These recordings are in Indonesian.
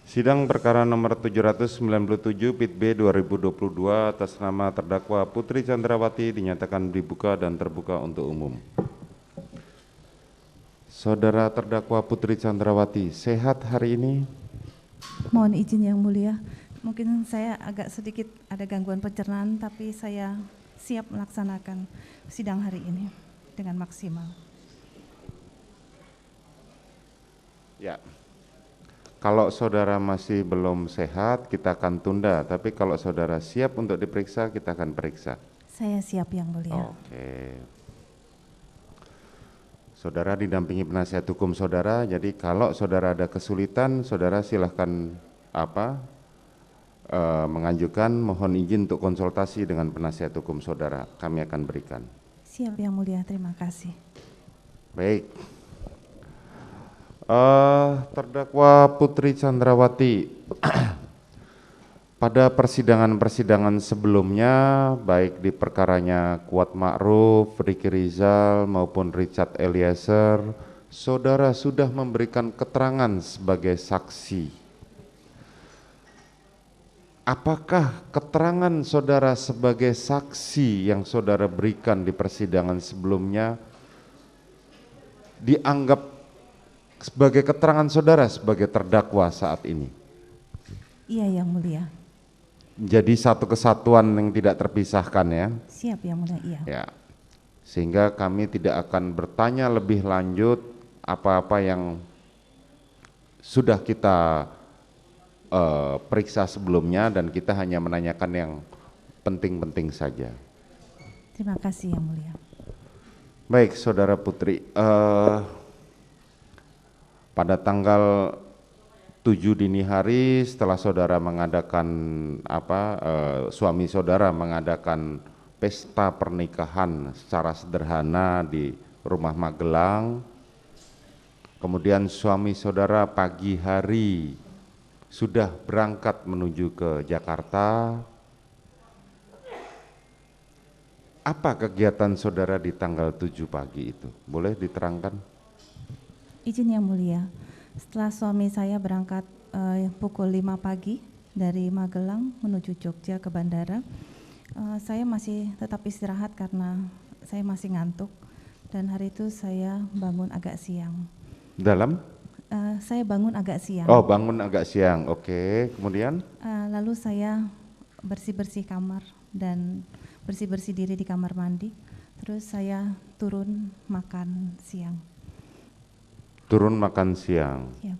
Sidang perkara nomor 797 Pit B 2022 atas nama terdakwa Putri Chandrawati dinyatakan dibuka dan terbuka untuk umum. Saudara terdakwa Putri Chandrawati, sehat hari ini? Mohon izin yang mulia, mungkin saya agak sedikit ada gangguan pencernaan, tapi saya siap melaksanakan sidang hari ini dengan maksimal. Ya. Kalau saudara masih belum sehat, kita akan tunda. Tapi kalau saudara siap untuk diperiksa, kita akan periksa. Saya siap yang mulia. Oke. Saudara didampingi penasihat hukum saudara, jadi kalau saudara ada kesulitan, saudara silahkan mengajukan mohon izin untuk konsultasi dengan penasihat hukum saudara. Kami akan berikan. Siap yang mulia, terima kasih. Baik. Terdakwa Putri Chandrawati, pada persidangan-persidangan sebelumnya, baik di perkaranya Kuat Ma'ruf, Ricky Rizal maupun Richard Eliezer, saudara sudah memberikan keterangan sebagai saksi. Apakah keterangan saudara sebagai saksi yang saudara berikan di persidangan sebelumnya dianggap sebagai keterangan saudara sebagai terdakwa saat ini? Iya yang mulia. Jadi satu kesatuan yang tidak terpisahkan ya? Siap yang mulia, iya. Ya. Sehingga kami tidak akan bertanya lebih lanjut apa-apa yang sudah kita periksa sebelumnya, dan kita hanya menanyakan yang penting-penting saja. Terima kasih yang mulia. Baik, Saudara Putri, pada tanggal 7 dini hari setelah saudara mengadakan suami saudara mengadakan pesta pernikahan secara sederhana di rumah Magelang, kemudian suami saudara pagi hari sudah berangkat menuju ke Jakarta. Apa kegiatan saudara di tanggal 7 pagi itu? Boleh diterangkan? Izin yang mulia, setelah suami saya berangkat pukul 5 pagi dari Magelang menuju Jogja ke bandara, saya masih tetap istirahat karena saya masih ngantuk, dan hari itu saya bangun agak siang. Saya bangun agak siang. Oh, bangun agak siang, oke. Kemudian? Lalu saya bersih-bersih kamar dan bersih-bersih diri di kamar mandi, terus saya turun makan siang. Turun makan siang. Ya.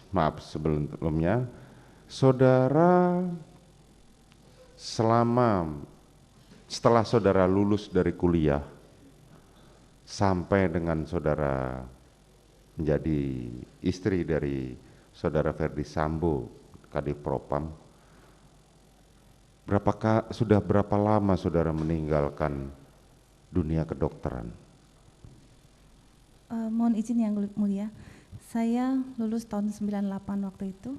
Maaf sebelumnya, saudara setelah saudara lulus dari kuliah sampai dengan saudara menjadi istri dari saudara Ferdi Sambo, Kadif Propam, sudah berapa lama saudara meninggalkan dunia kedokteran? Mohon izin yang mulia, saya lulus tahun 98 waktu itu,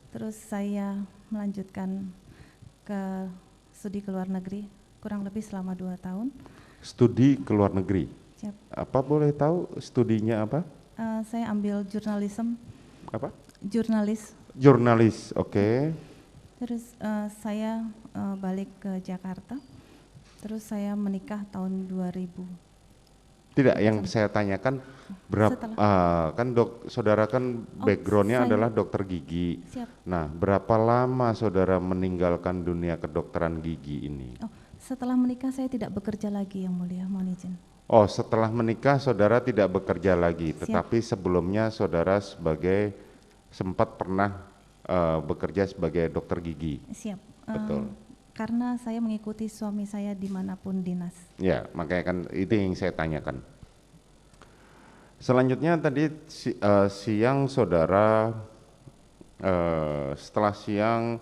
terus saya melanjutkan ke studi ke luar negeri kurang lebih selama 2 tahun. Studi ke luar negeri? Siap. Apa boleh tahu studinya apa? Saya ambil jurnalisme. Apa? Jurnalis. Jurnalis, oke. Terus saya balik ke Jakarta, terus saya menikah tahun 2000. Tidak, yang saya tanyakan berapa saudara kan backgroundnya adalah dokter gigi. Siap. Nah, berapa lama saudara meninggalkan dunia kedokteran gigi ini? Setelah menikah saya tidak bekerja lagi yang mulia, mohon izin. Oh, setelah menikah saudara tidak bekerja lagi, tetapi Siap. sebelumnya saudara sempat pernah bekerja sebagai dokter gigi. Siap. Betul. Karena saya mengikuti suami saya dimanapun dinas. Ya, makanya kan itu yang saya tanyakan. Selanjutnya tadi siang saudara, setelah siang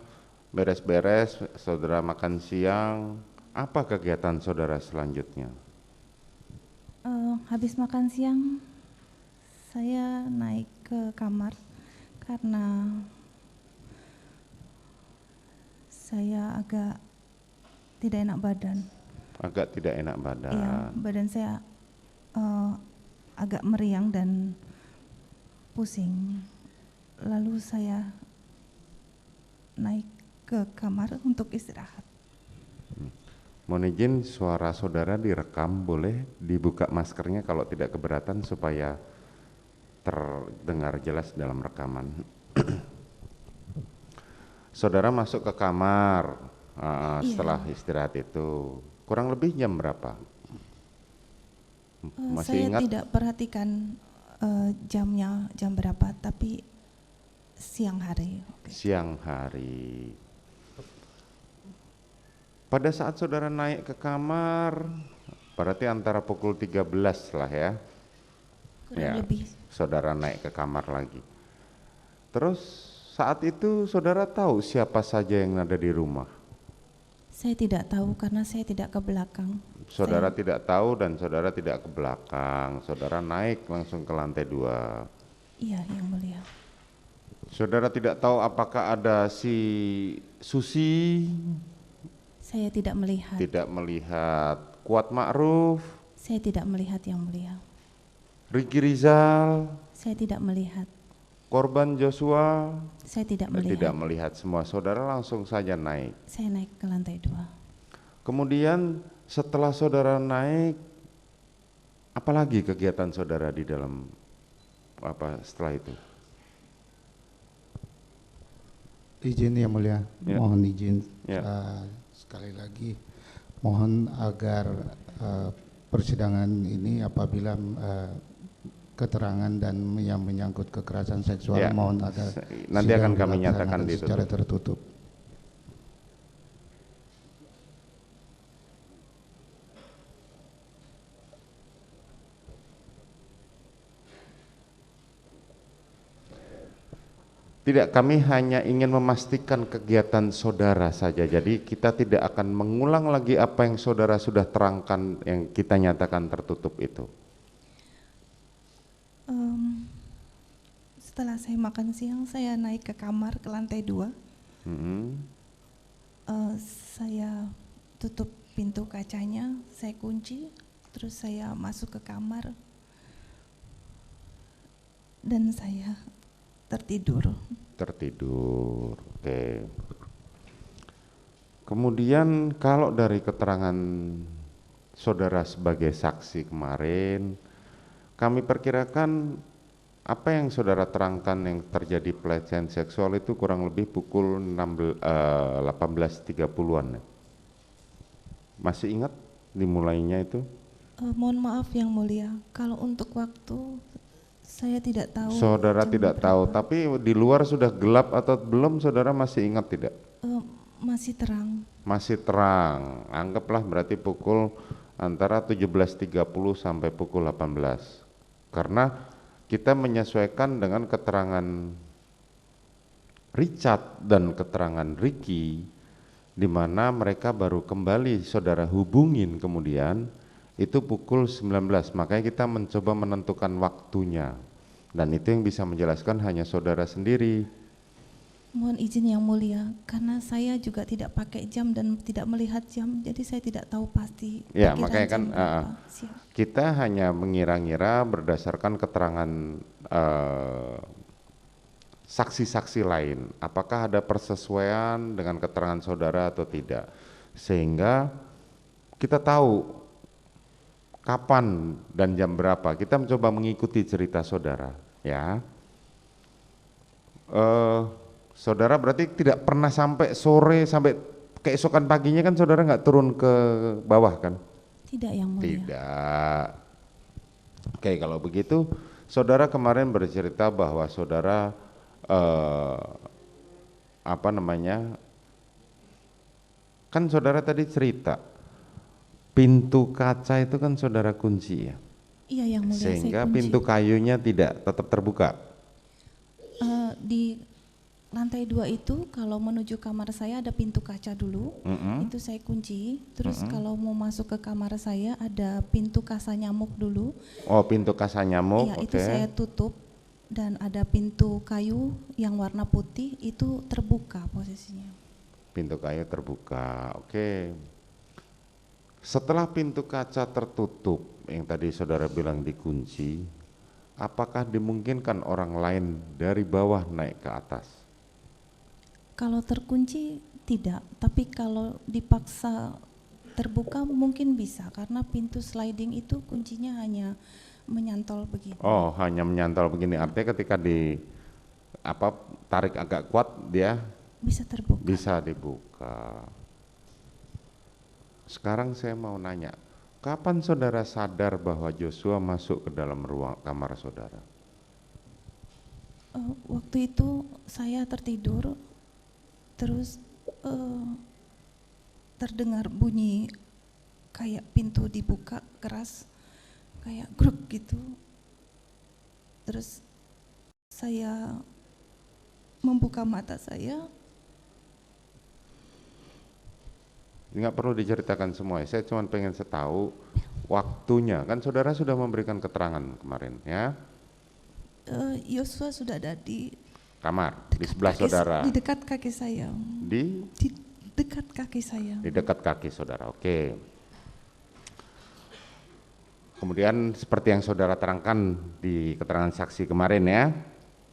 beres-beres, saudara makan siang, apa kegiatan saudara selanjutnya? Habis makan siang, saya naik ke kamar karena saya agak tidak enak badan. Agak tidak enak badan. Iya, badan saya agak meriang dan pusing. Lalu saya naik ke kamar untuk istirahat. Mohon izin suara saudara direkam, boleh dibuka maskernya kalau tidak keberatan supaya terdengar jelas dalam rekaman. Saudara masuk ke kamar setelah istirahat itu, kurang lebih jam berapa? Masih Saya ingat? tidak perhatikan jamnya, jam berapa, tapi siang hari. Siang hari. Pada saat saudara naik ke kamar, berarti antara pukul 13 lah ya. Kurang lebih. Saudara naik ke kamar lagi. Terus saat itu saudara tahu siapa saja yang ada di rumah? Saya tidak tahu karena saya tidak ke belakang. Saudara tidak tahu dan saudara tidak ke belakang. Saudara naik langsung ke lantai 2. Iya, Yang Mulia. Saudara tidak tahu apakah ada si Susi? Saya tidak melihat. Tidak melihat. Kuat Ma'ruf? Saya tidak melihat, Yang Mulia. Ricky Rizal? Saya tidak melihat. Korban Joshua? Saya tidak melihat. Tidak melihat semua. Saudara langsung saja naik. Saya naik ke lantai 2. Kemudian setelah saudara naik, apalagi kegiatan saudara di dalam setelah itu? Izin Yang Mulia, mohon izin sekali lagi, mohon agar persidangan ini apabila keterangan dan yang menyangkut kekerasan seksual mohon agar nanti akan kami nyatakan secara tertutup. Tidak, kami hanya ingin memastikan kegiatan saudara saja. Jadi kita tidak akan mengulang lagi apa yang saudara sudah terangkan yang kita nyatakan tertutup itu. Setelah saya makan siang, saya naik ke kamar ke lantai 2. Saya tutup pintu kacanya, saya kunci, terus saya masuk ke kamar dan saya tertidur. Oke. Kemudian kalau dari keterangan saudara sebagai saksi kemarin, kami perkirakan apa yang saudara terangkan yang terjadi pelecehan seksual itu kurang lebih pukul 18.30-an. Masih ingat dimulainya itu? Mohon maaf Yang Mulia, kalau untuk waktu saya tidak tahu. Saudara tidak tahu, tapi di luar sudah gelap atau belum, saudara masih ingat tidak? Masih terang. Masih terang, anggaplah berarti pukul antara 17.30 sampai pukul 18. Karena kita menyesuaikan dengan keterangan Richard dan keterangan Ricky, di mana mereka baru kembali saudara hubungin kemudian itu pukul 19, makanya kita mencoba menentukan waktunya, dan itu yang bisa menjelaskan hanya saudara sendiri. Mohon izin Yang Mulia, karena saya juga tidak pakai jam dan tidak melihat jam, jadi saya tidak tahu pasti. Ya, makanya kan kita hanya mengira-ngira berdasarkan keterangan saksi-saksi lain, apakah ada persesuaian dengan keterangan saudara atau tidak, sehingga kita tahu kapan dan jam berapa. Kita mencoba mengikuti cerita saudara, ya. Saudara berarti tidak pernah sampai sore, sampai keesokan paginya kan saudara nggak turun ke bawah kan? Tidak Yang Mulia. Tidak. Oke, kalau begitu saudara kemarin bercerita bahwa saudara kan saudara tadi cerita pintu kaca itu kan saudara kunci ya? Iya Yang Mulia. Sehingga pintu kayunya tidak tetap terbuka. Di lantai 2 itu kalau menuju kamar saya ada pintu kaca dulu, itu saya kunci. Terus kalau mau masuk ke kamar saya ada pintu kasa nyamuk dulu. Oh, pintu kasa nyamuk. Iya, itu saya tutup, dan ada pintu kayu yang warna putih itu terbuka posisinya. Pintu kayu terbuka, oke. Setelah pintu kaca tertutup, yang tadi saudara bilang dikunci, apakah dimungkinkan orang lain dari bawah naik ke atas? Kalau terkunci tidak, tapi kalau dipaksa terbuka mungkin bisa, karena pintu sliding itu kuncinya hanya menyantol begini. Oh, hanya menyantol begini, artinya ketika tarik agak kuat dia Bisa terbuka. bisa dibuka. Sekarang saya mau nanya, kapan saudara sadar bahwa Joshua masuk ke dalam ruang kamar saudara? Waktu itu saya tertidur, terus terdengar bunyi kayak pintu dibuka keras, kayak gruk gitu. Terus saya membuka mata saya. Nggak perlu diceritakan semua, saya cuma pengen tahu waktunya. Kan saudara sudah memberikan keterangan kemarin ya. Yosua sudah ada di Kamar, di sebelah saudara. di dekat kaki saya. Di dekat kaki saya. Di dekat kaki saudara, oke. Kemudian seperti yang saudara terangkan di keterangan saksi kemarin ya,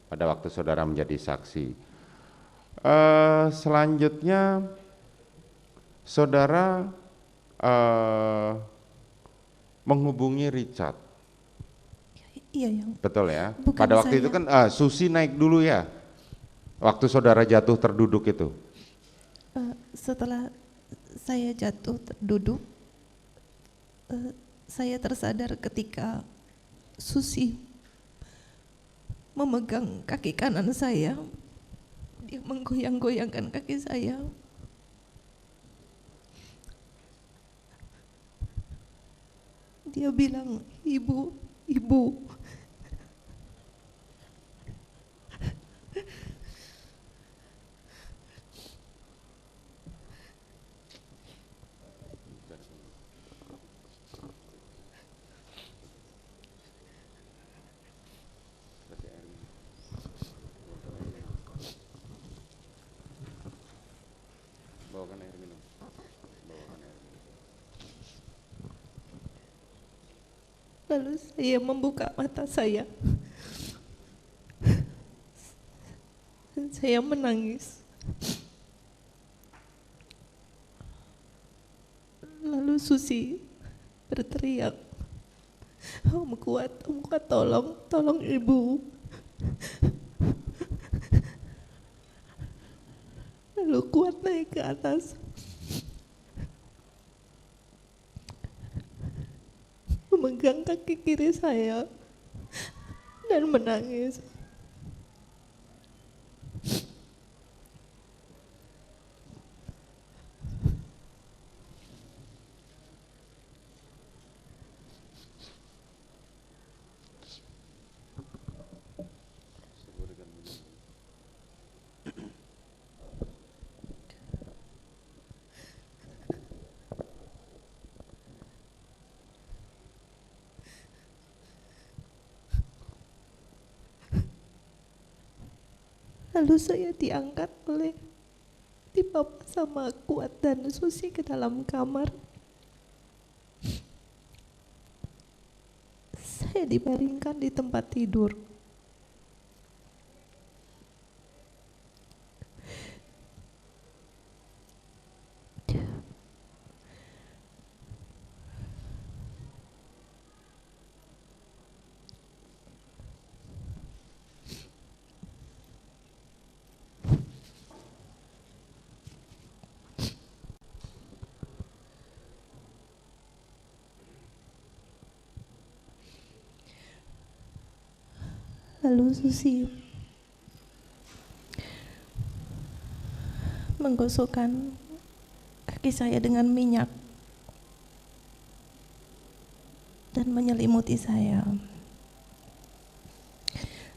pada waktu saudara menjadi saksi. Selanjutnya saudara menghubungi Richard. Iya, yang Betul ya? bukan Pada waktu saya. itu kan Susi naik dulu ya, waktu saudara jatuh terduduk itu. Setelah saya jatuh terduduk, saya tersadar ketika Susi memegang kaki kanan saya. Dia menggoyang-goyangkan kaki saya. Dia bilang, "Ibu, ibu." Bawakan air minum. Bawakan air minum. Lalu saya membuka mata saya. Saya menangis. Lalu Susi berteriak, Om Kuat, tolong ibu." Lalu Kuat naik ke atas, memegang kaki kiri saya dan menangis. Lalu saya dibawa sama Kuat dan Susi ke dalam kamar. Saya dibaringkan di tempat tidur. Lalu Susi menggosokkan kaki saya dengan minyak dan menyelimuti saya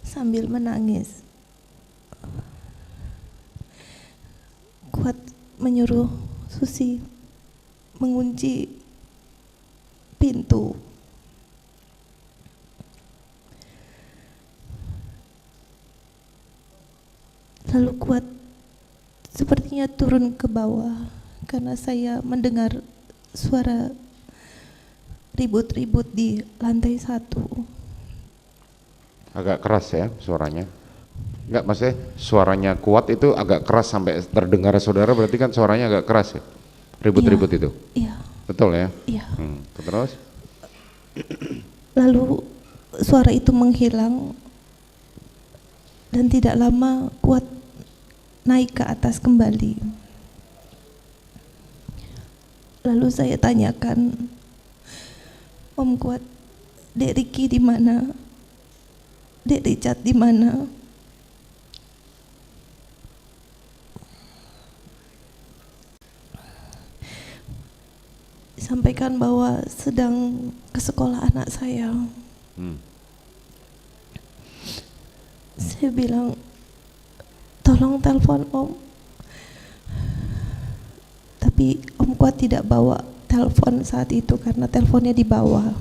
sambil menangis. Kuat menyuruh Susi mengunci pintu. Lalu Kuat sepertinya turun ke bawah karena saya mendengar suara ribut-ribut di lantai 1. Agak keras ya suaranya. Enggak, maksudnya suaranya kuat itu agak keras sampai terdengar saudara, berarti kan suaranya agak keras ya? Ribut-ribut itu? Iya. Betul ya? Iya. Terus? Lalu suara itu menghilang dan tidak lama Kuat naik ke atas kembali. Lalu saya tanyakan, Om Kuat, Dek Ricky di mana? Dek Richard di mana? Sampaikan bahwa sedang ke sekolah anak saya. Saya bilang, tolong telepon Om. Tapi Om Kuat tidak bawa telepon saat itu karena teleponnya di bawah.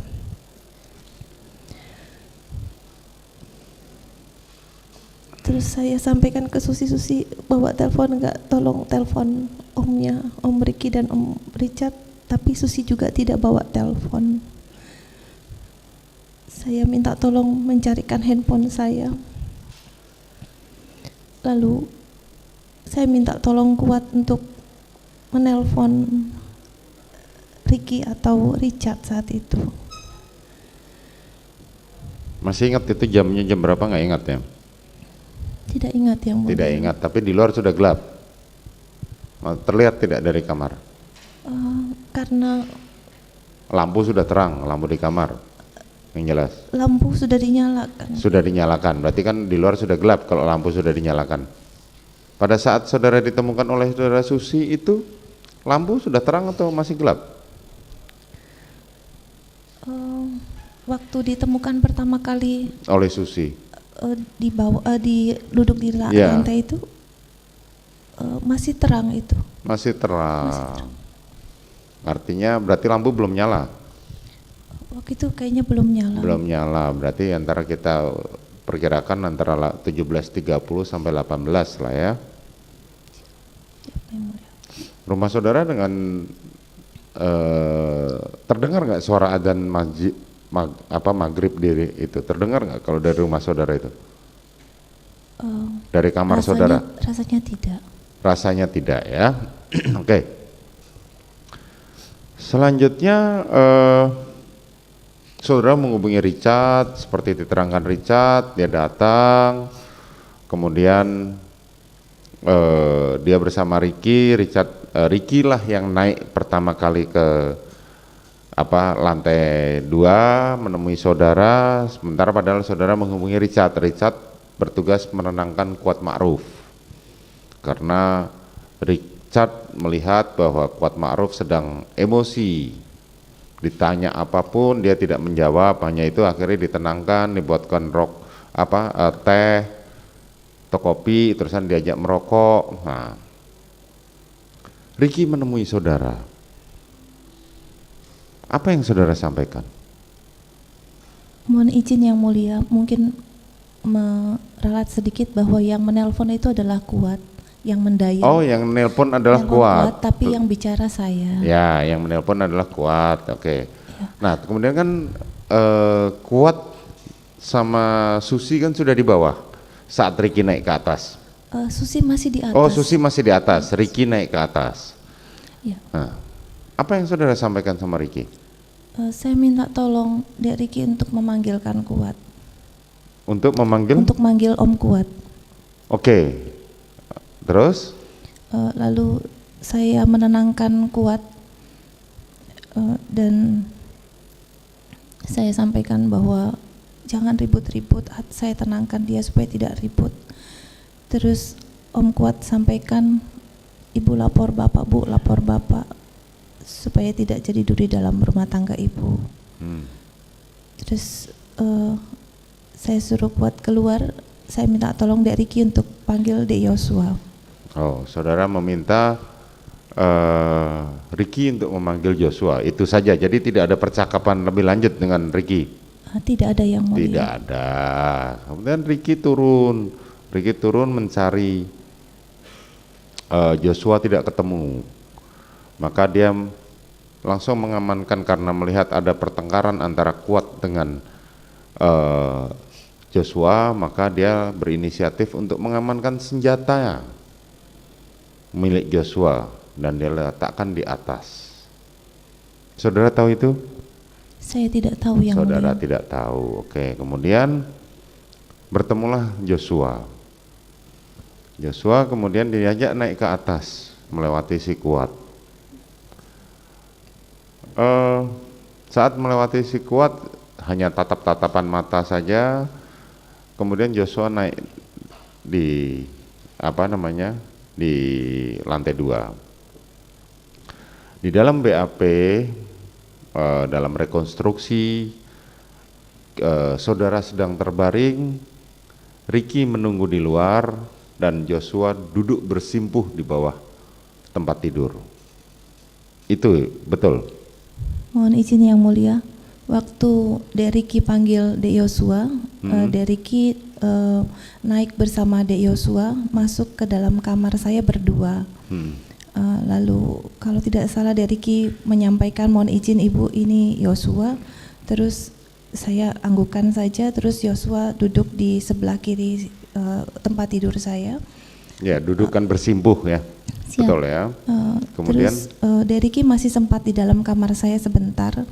Terus saya sampaikan ke Susi, bawa telepon enggak, tolong telepon omnya, Om Ricky dan Om Richard. Tapi Susi juga tidak bawa telepon. Saya minta tolong mencarikan handphone saya. Lalu saya minta tolong Kuat untuk menelpon Ricky atau Richard saat itu. Masih ingat itu jamnya jam berapa? Nggak ingat ya? Tidak ingat yang mulia. Tidak ingat, tapi di luar sudah gelap. Terlihat tidak dari kamar? Karena lampu sudah terang, lampu di kamar yang jelas. Lampu sudah dinyalakan. Sudah dinyalakan, berarti kan di luar sudah gelap kalau lampu sudah dinyalakan. Pada saat saudara ditemukan oleh saudara Susi itu, lampu sudah terang atau masih gelap? Waktu ditemukan pertama kali Oleh Susi? Di bawah, duduk di lantai itu, masih terang itu. Masih terang. Artinya berarti lampu belum nyala? Waktu itu kayaknya belum nyala. Belum nyala, berarti antara kita perkirakan antara 17.30 sampai 18 lah ya. Rumah saudara dengan terdengar nggak suara adzan maghrib diri itu? Terdengar nggak kalau dari rumah saudara itu? Dari kamar saudara? Rasanya tidak. Rasanya tidak ya. Oke. Selanjutnya saudara menghubungi Richard, seperti diterangkan Richard, dia datang, kemudian dia bersama Ricky, Ricky lah yang naik pertama kali ke lantai 2 menemui saudara, sementara padahal saudara menghubungi Richard bertugas menenangkan Kuat Ma'ruf karena Richard melihat bahwa Kuat Ma'ruf sedang emosi, ditanya apapun dia tidak menjawab, hanya itu akhirnya ditenangkan, dibuatkan teh atau kopi, terusan diajak merokok. Nah, Ricky menemui saudara, apa yang saudara sampaikan? Mohon izin yang mulia, mungkin meralat sedikit bahwa yang menelpon itu adalah Kuat, yang mendayung. Oh, yang menelpon adalah Kuat. Tapi yang bicara saya. Ya, yang menelpon adalah Kuat. Oke. Ya. Nah, kemudian kan Kuat sama Susi kan sudah di bawah saat Ricky naik ke atas. Susi masih di atas. Oh, Susi masih di atas, Ricky naik ke atas. Ya. Nah, apa yang saudara sampaikan sama Ricky? Saya minta tolong Dek Ricky untuk memanggilkan Kuat. Untuk memanggil? Untuk manggil Om Kuat. Oke. Terus? Lalu saya menenangkan Kuat dan saya sampaikan bahwa jangan ribut-ribut, saya tenangkan dia supaya tidak ribut. Terus Om Kuat sampaikan, Ibu lapor Bapak, Bu lapor Bapak, supaya tidak jadi duri dalam rumah tangga Ibu. Terus saya suruh Kuat keluar, saya minta tolong Dek Ricky untuk panggil Dek Yosua. Oh, saudara meminta Ricky untuk memanggil Joshua, itu saja. Jadi tidak ada percakapan lebih lanjut dengan Ricky? Tidak ada yang mulia. Tidak ada. Kemudian Ricky turun mencari Joshua, tidak ketemu. Maka dia langsung mengamankan karena melihat ada pertengkaran antara Kuat dengan Joshua, maka dia berinisiatif untuk mengamankan senjata milik Joshua dan dia letakkan di atas. Saudara tahu itu? Saya tidak tahu yang Saudara mulia. tidak tahu. Oke, kemudian bertemulah Joshua. Joshua kemudian diajak naik ke atas melewati si Kuat. Saat melewati si Kuat hanya tatap-tatapan mata saja. Kemudian Joshua naik di di lantai 2. Di dalam BAP, dalam rekonstruksi, saudara sedang terbaring, Ricky menunggu di luar, dan Joshua duduk bersimpuh di bawah tempat tidur. Itu betul? Mohon izin yang mulia, waktu Ricky panggil Dek Yosua, Ricky naik bersama Dek Yosua masuk ke dalam kamar saya berdua. Lalu kalau tidak salah Ricky menyampaikan mohon izin ibu ini Yosua, terus saya anggukan saja, terus Yosua duduk di sebelah kiri tempat tidur saya. Ya, dudukkan bersimpuh ya. Siap. Betul ya. Kemudian Terus Ricky masih sempat di dalam kamar saya sebentar.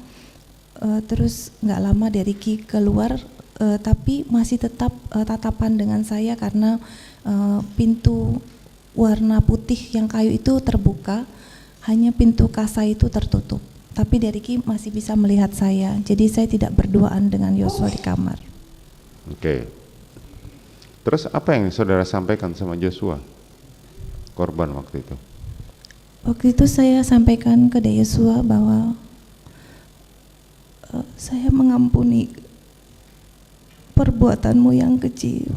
Terus nggak lama Ricky keluar, tapi masih tetap tatapan dengan saya karena pintu warna putih yang kayu itu terbuka, hanya pintu kasa itu tertutup. Tapi Ricky masih bisa melihat saya, jadi saya tidak berduaan dengan Yosua di kamar. Oke. Terus apa yang saudara sampaikan sama Joshua, korban waktu itu? Waktu itu saya sampaikan ke Dek Yosua bahwa saya mengampuni perbuatanmu yang kecil.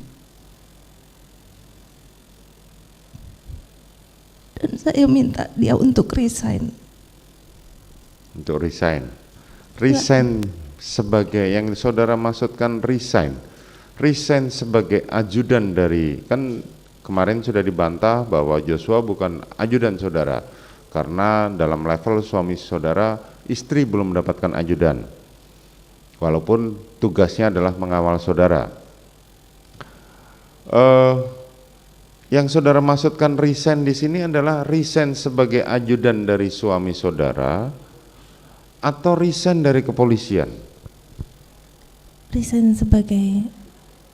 Dan saya minta dia untuk resign. Untuk resign. Resign sebagai yang saudara maksudkan resign. Resign sebagai ajudan dari, kan kemarin sudah dibantah bahwa Joshua bukan ajudan saudara, karena dalam level suami saudara, istri belum mendapatkan ajudan, walaupun tugasnya adalah mengawal saudara. Yang saudara maksudkan resign di sini adalah resign sebagai ajudan dari suami saudara atau resign dari kepolisian? Resign sebagai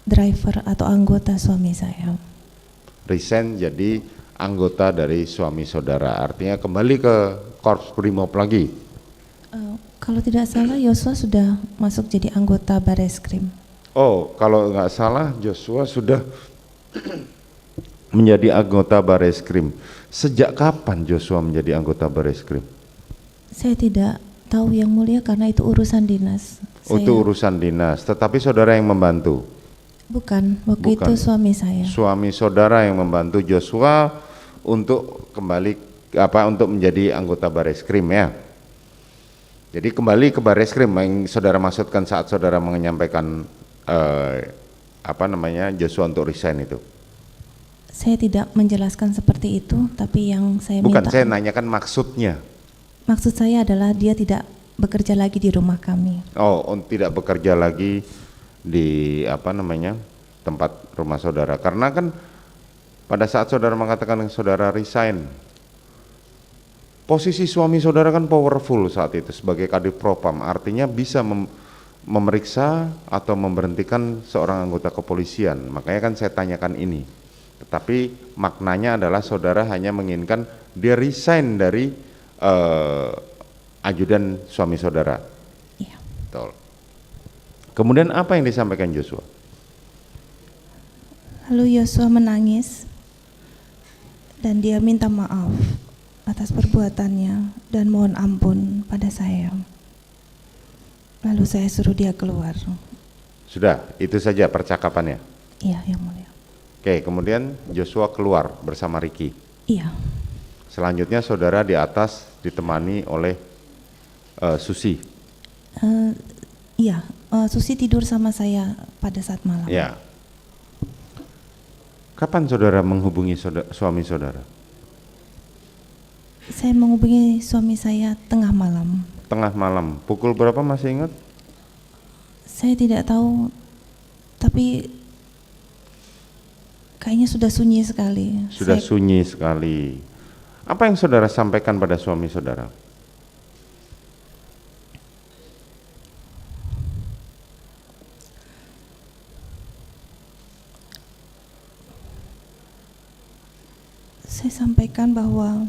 driver atau anggota suami saya. Resign jadi anggota dari suami saudara, artinya kembali ke Korps Brimob lagi. Kalau tidak salah Yosua sudah masuk jadi anggota Bareskrim. Oh, kalau nggak salah Joshua sudah menjadi anggota Bareskrim. Sejak kapan Joshua menjadi anggota Bareskrim? Saya tidak tahu yang mulia karena itu urusan dinas. Itu urusan dinas, tetapi saudara yang membantu? Bukan, waktu Bukan. itu suami saya. Suami saudara yang membantu Joshua untuk kembali untuk menjadi anggota Bareskrim ya. Jadi kembali ke Bareskrim yang saudara maksudkan saat saudara menyampaikan Joshua untuk resign itu. Saya tidak menjelaskan seperti itu, tapi yang saya Bukan, minta. saya nanyakan maksudnya. Maksud saya adalah dia tidak bekerja lagi di rumah kami. Oh, tidak bekerja lagi di tempat rumah saudara, karena kan pada saat saudara mengatakan saudara resign, posisi suami saudara kan powerful saat itu sebagai Kadif Propam, artinya bisa memeriksa atau memberhentikan seorang anggota kepolisian. Makanya kan saya tanyakan ini, tetapi maknanya adalah saudara hanya menginginkan dia resign dari ajudan suami saudara. Iya. Betul. Kemudian apa yang disampaikan Joshua? Lalu Yosua menangis dan dia minta maaf atas perbuatannya dan mohon ampun pada saya. Lalu saya suruh dia keluar. Sudah, itu saja percakapannya? Iya, yang mulia. Oke, kemudian Joshua keluar bersama Ricky. Iya. Selanjutnya saudara di atas ditemani oleh Susi. Iya, Susi tidur sama saya pada saat malam. Ya. Kapan saudara menghubungi suami saudara? Saya menghubungi suami saya tengah malam. Tengah malam, pukul berapa masih ingat? Saya tidak tahu, tapi kayaknya sudah sunyi sekali. Sudah Saya- sunyi sekali. Apa yang saudara sampaikan pada suami saudara? Saya sampaikan bahwa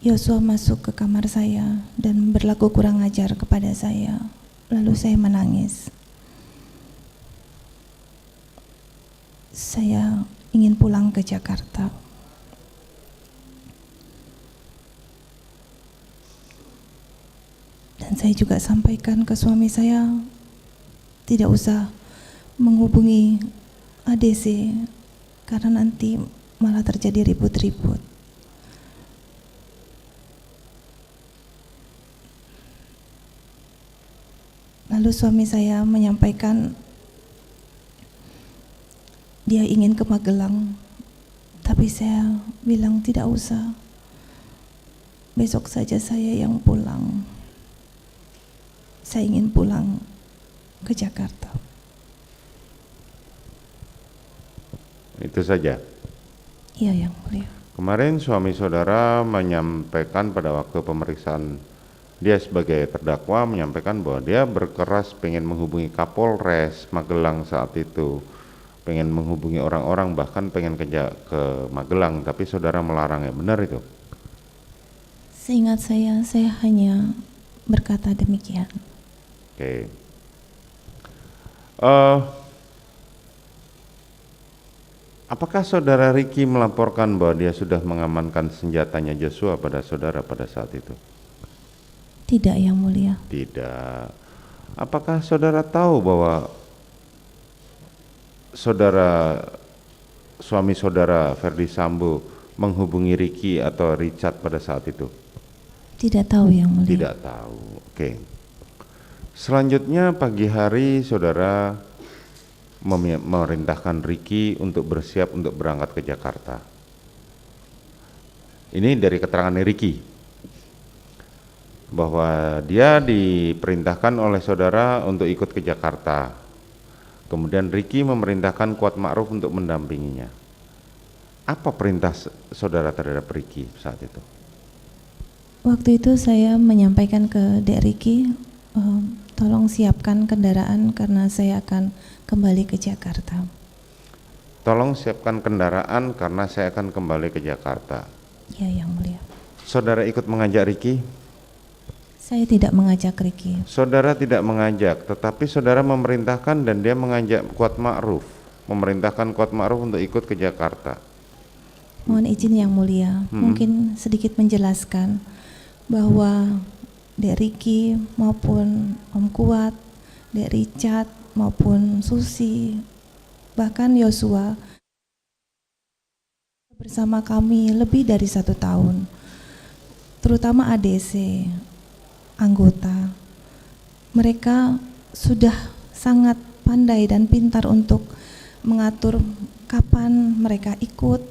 Yosua masuk ke kamar saya dan berlaku kurang ajar kepada saya. Lalu saya menangis. Saya ingin pulang ke Jakarta. Dan saya juga sampaikan ke suami saya, tidak usah menghubungi ADC karena nanti malah terjadi ribut-ribut. Lalu suami saya menyampaikan dia ingin ke Magelang, tapi saya bilang tidak usah. Besok saja saya yang pulang. Saya ingin pulang ke Jakarta. Itu saja. Iya, Yang Mulia. Kemarin suami saudara menyampaikan pada waktu pemeriksaan, dia sebagai terdakwa menyampaikan bahwa dia berkeras pengen menghubungi Kapolres Magelang saat itu, pengen menghubungi orang-orang, bahkan pengen ke Magelang, tapi saudara melarangnya. Benar itu? Seingat saya hanya berkata demikian. Oke. Apakah saudara Ricky melaporkan bahwa dia sudah mengamankan senjatanya Joshua pada saudara pada saat itu? Tidak, Yang Mulia. Tidak. Apakah saudara tahu bahwa suami saudara Ferdi Sambo menghubungi Ricky atau Richard pada saat itu? Tidak tahu, Yang Mulia. Tidak tahu. Oke. Selanjutnya pagi hari saudara memerintahkan Ricky untuk bersiap untuk berangkat ke Jakarta. Ini dari keterangan Ricky, bahwa dia diperintahkan oleh saudara untuk ikut ke Jakarta. Kemudian Ricky memerintahkan Kuat Ma'ruf untuk mendampinginya. Apa perintah saudara terhadap Ricky saat itu? Waktu itu saya menyampaikan ke Dek Ricky, tolong siapkan kendaraan karena saya akan kembali ke Jakarta. Tolong siapkan kendaraan karena saya akan kembali ke Jakarta. Ya, Yang Mulia. Saudara ikut mengajak Ricky? Saya tidak mengajak Ricky. Saudara tidak mengajak, tetapi saudara memerintahkan dan dia mengajak Kuat Ma'ruf, memerintahkan Kuat Ma'ruf untuk ikut ke Jakarta. Mohon izin Yang Mulia, mungkin sedikit menjelaskan bahwa Dek Ricky maupun Om Kuat, Dek Richard maupun Susi, bahkan Yosua bersama kami lebih dari 1 tahun, terutama ADC, anggota. Mereka sudah sangat pandai dan pintar untuk mengatur kapan mereka ikut,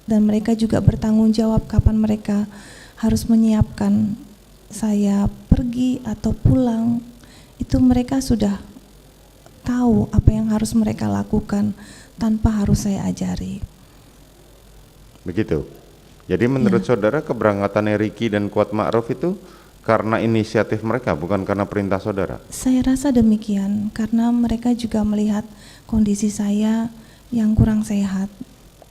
dan mereka juga bertanggung jawab kapan mereka harus menyiapkan saya pergi atau pulang. Itu mereka sudah tahu apa yang harus mereka lakukan tanpa harus saya ajari. Begitu. Jadi menurut saudara keberangkatannya Ricky dan Kuat Ma'ruf itu karena inisiatif mereka, bukan karena perintah saudara? Saya rasa demikian, karena mereka juga melihat kondisi saya yang kurang sehat.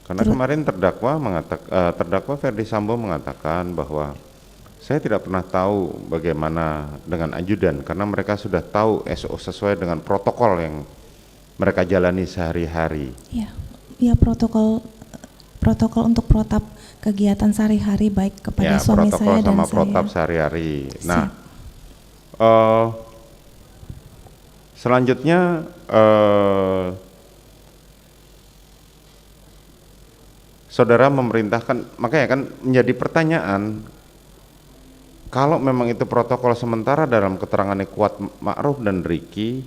Karena kemarin terdakwa Ferdi Sambo mengatakan bahwa saya tidak pernah tahu bagaimana dengan ajudan, karena mereka sudah tahu SO sesuai dengan protokol yang mereka jalani sehari-hari. Ya, protokol untuk protap kegiatan sehari-hari baik kepada suami saya dan sama saya. protap sehari-hari. Nah, selanjutnya saudara memerintahkan, makanya kan menjadi pertanyaan, kalau memang itu protokol sementara dalam keterangannya Kuat Ma'ruf dan Ricky,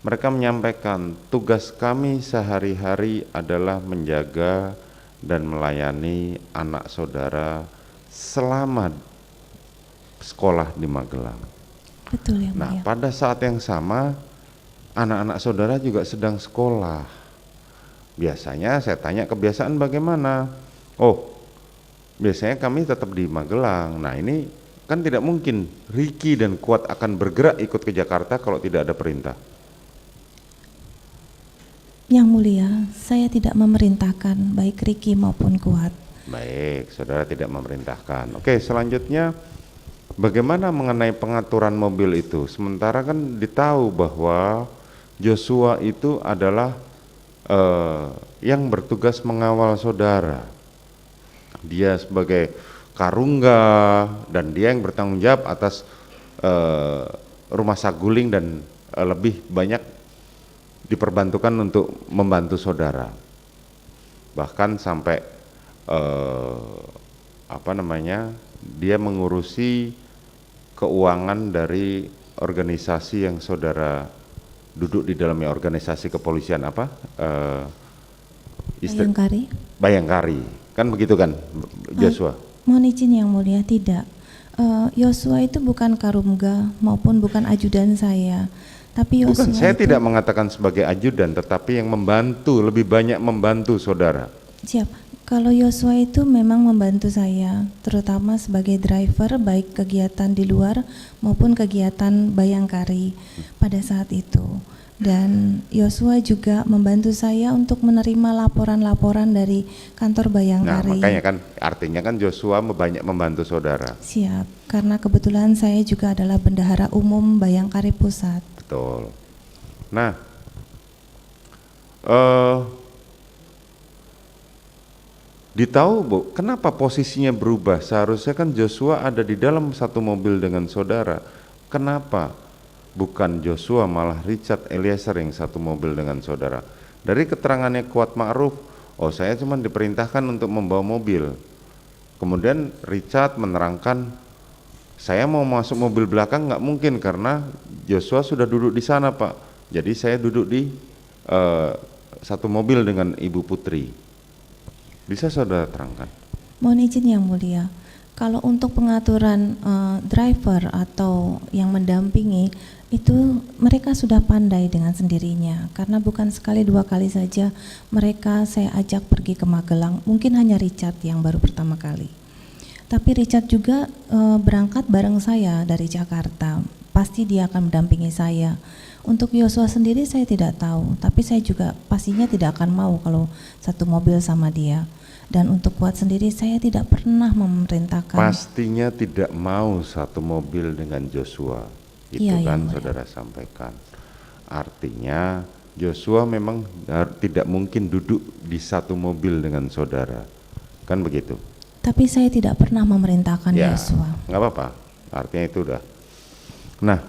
mereka menyampaikan tugas kami sehari-hari adalah menjaga dan melayani anak saudara selama sekolah di Magelang. Betul yang Nah, mulia. pada saat yang sama anak-anak saudara juga sedang sekolah. Biasanya saya tanya kebiasaan bagaimana? Oh, biasanya kami tetap di Magelang. Nah, ini kan tidak mungkin Ricky dan Kuat akan bergerak ikut ke Jakarta kalau tidak ada perintah. Yang mulia, saya tidak memerintahkan baik Ricky maupun Kuat. Baik, saudara tidak memerintahkan. Oke, selanjutnya bagaimana mengenai pengaturan mobil itu? Sementara kan ditahu bahwa Joshua itu adalah yang bertugas mengawal saudara. Dia sebagai karungga dan dia yang bertanggung jawab atas rumah saguling dan lebih banyak diperbantukan untuk membantu saudara. Bahkan sampai dia mengurusi keuangan dari organisasi yang saudara duduk di dalamnya, organisasi kepolisian apa? Bayangkari? Bayangkari, kan begitu kan Joshua? Mohon izin yang mulia, tidak. Yosua itu bukan karungga maupun bukan ajudan saya. Tapi Yosua Bukan, saya itu, tidak mengatakan sebagai ajudan, tetapi yang membantu, lebih banyak membantu saudara. siap. Kalau Yosua itu memang membantu saya, terutama sebagai driver baik kegiatan di luar maupun kegiatan Bayangkari pada saat itu. Dan Yosua juga membantu saya untuk menerima laporan-laporan dari kantor Nah, Bayangkari. makanya kan artinya kan Joshua banyak membantu saudara. Siap, karena kebetulan saya juga adalah bendahara umum Bayangkari Pusat. Betul. Nah, ditahu Bu, kenapa posisinya berubah? Seharusnya kan Joshua ada di dalam satu mobil dengan saudara. Kenapa bukan Joshua malah Richard Eliezer yang satu mobil dengan saudara? Dari keterangannya Kuat Ma'ruf, oh saya cuma diperintahkan untuk membawa mobil. Kemudian Richard menerangkan, saya mau masuk mobil belakang nggak mungkin karena Joshua sudah duduk di sana Pak. Jadi saya duduk di satu mobil dengan Ibu Putri. Bisa saudara terangkan? Mohon izin yang mulia, kalau untuk pengaturan driver atau yang mendampingi itu mereka sudah pandai dengan sendirinya, karena bukan sekali dua kali saja mereka saya ajak pergi ke Magelang, mungkin hanya Richard yang baru pertama kali. Tapi Richard juga berangkat bareng saya dari Jakarta, pasti dia akan mendampingi saya. Untuk Yosua sendiri saya tidak tahu, tapi saya juga pastinya tidak akan mau kalau satu mobil sama dia. Dan untuk Kuat sendiri saya tidak pernah memerintahkan. Pastinya tidak mau satu mobil dengan Joshua. Itu Iya, kan yang mulia. saudara sampaikan. Artinya Joshua memang tidak mungkin duduk di satu mobil dengan saudara. Kan begitu? Tapi saya tidak pernah memerintahkan Ya, Yosua. nggak apa-apa. Artinya itu udah. Nah,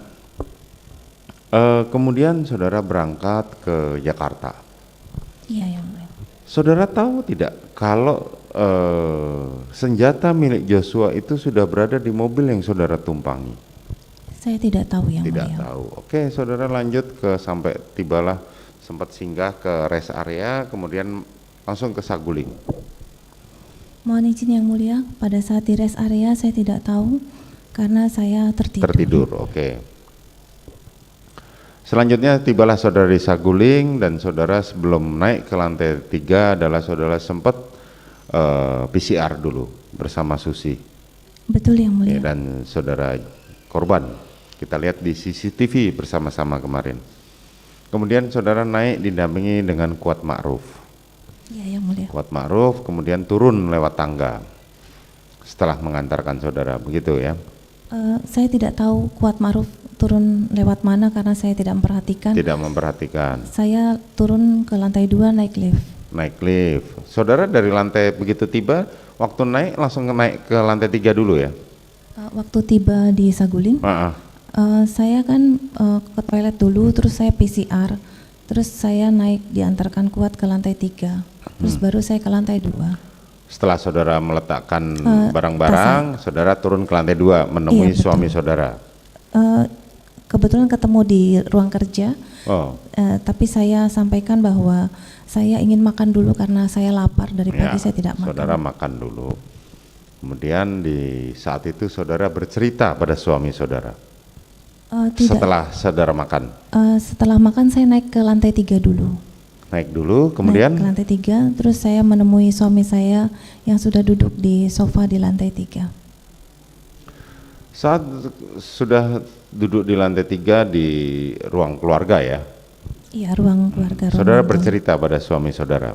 kemudian saudara berangkat ke Jakarta. Iya, yang mulia. Saudara tahu tidak kalau senjata milik Joshua itu sudah berada di mobil yang saudara tumpangi? Saya tidak tahu yang Tidak mulia. tahu. Oke, saudara lanjut ke sampai tibalah sempat singgah ke rest area, kemudian langsung ke Saguling. Mohon izin yang mulia, pada saat di rest area saya tidak tahu karena saya tertidur. Tertidur, oke. Selanjutnya tibalah saudara di Saguling dan saudara sebelum naik ke lantai 3 adalah saudara sempat PCR dulu bersama Susi. Betul yang mulia. Dan saudara korban. Kita lihat di CCTV bersama-sama kemarin. Kemudian saudara naik didampingi dengan Kuat Ma'ruf. Iya yang mulia. Kuat Ma'ruf kemudian turun lewat tangga setelah mengantarkan saudara, begitu ya? Saya tidak tahu Kuat Ma'ruf turun lewat mana karena saya tidak memperhatikan. Tidak memperhatikan. Saya turun ke lantai 2 naik lift. Naik lift. Saudara dari lantai begitu tiba, waktu naik langsung naik ke lantai 3 dulu ya? Waktu tiba di Saguling, saya kan ke toilet dulu, terus saya PCR, terus saya naik diantarkan Kuat ke lantai 3, terus baru saya ke lantai 2. Setelah saudara meletakkan barang-barang, saudara turun ke lantai 2 menemui Iya, betul. suami saudara. kebetulan ketemu di ruang kerja. Oh, Tapi saya sampaikan bahwa saya ingin makan dulu karena saya lapar, dari pagi ya, saya tidak makan. saudara makan dulu. Kemudian di saat itu saudara bercerita pada suami saudara. Tidak. Setelah saudara makan, Setelah makan saya naik ke lantai 3 dulu. naik dulu, kemudian Naik ke lantai 3, terus saya menemui suami saya yang sudah duduk di sofa di lantai 3. saat sudah duduk di lantai 3 di ruang keluarga ya, Iya, ruang keluarga. ruang saudara magang. bercerita pada suami saudara.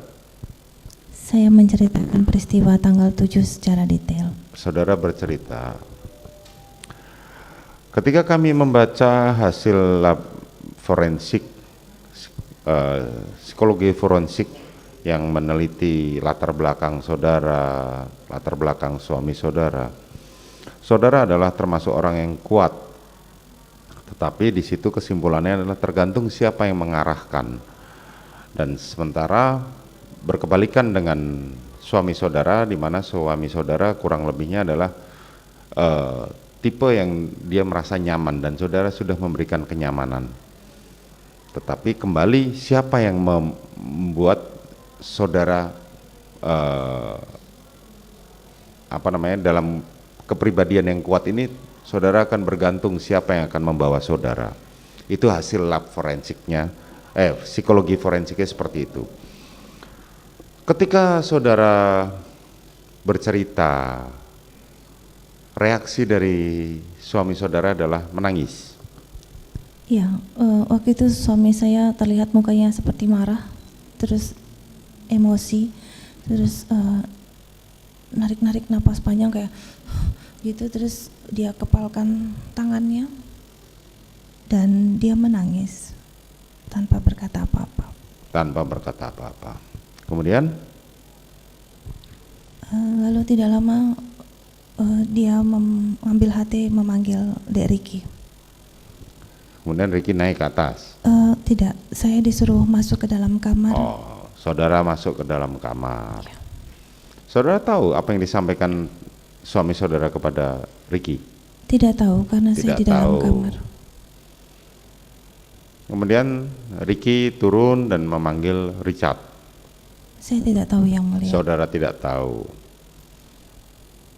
Saya menceritakan peristiwa tanggal 7 secara detail. Saudara bercerita, ketika kami membaca hasil lab forensik, psikologi forensik yang meneliti latar belakang saudara, latar belakang suami saudara, saudara adalah termasuk orang yang kuat. Tetapi di situ kesimpulannya adalah tergantung siapa yang mengarahkan. Dan sementara berkebalikan dengan suami saudara, di mana suami saudara kurang lebihnya adalah tipe yang dia merasa nyaman dan saudara sudah memberikan kenyamanan. Tetapi kembali siapa yang membuat saudara dalam kepribadian yang kuat ini, saudara akan bergantung siapa yang akan membawa saudara. Itu hasil lab forensiknya, psikologi forensiknya seperti itu. Ketika saudara bercerita, reaksi dari suami saudara adalah menangis. Iya, waktu itu suami saya terlihat mukanya seperti marah, terus emosi, terus narik-narik napas panjang kayak gitu, terus dia kepalkan tangannya dan dia menangis tanpa berkata apa-apa. Tanpa berkata apa-apa. Kemudian Lalu tidak lama dia mengambil hati memanggil Dek Ricky. kemudian Ricky naik ke atas. Tidak, saya disuruh masuk ke dalam kamar. Oh, saudara masuk ke dalam kamar. Saudara tahu apa yang disampaikan suami saudara kepada Ricky? Tidak tahu karena saya Tidak di dalam tahu. kamar. Kemudian Ricky turun dan memanggil Richard. Saya tidak tahu yang mulia. Saudara tidak tahu.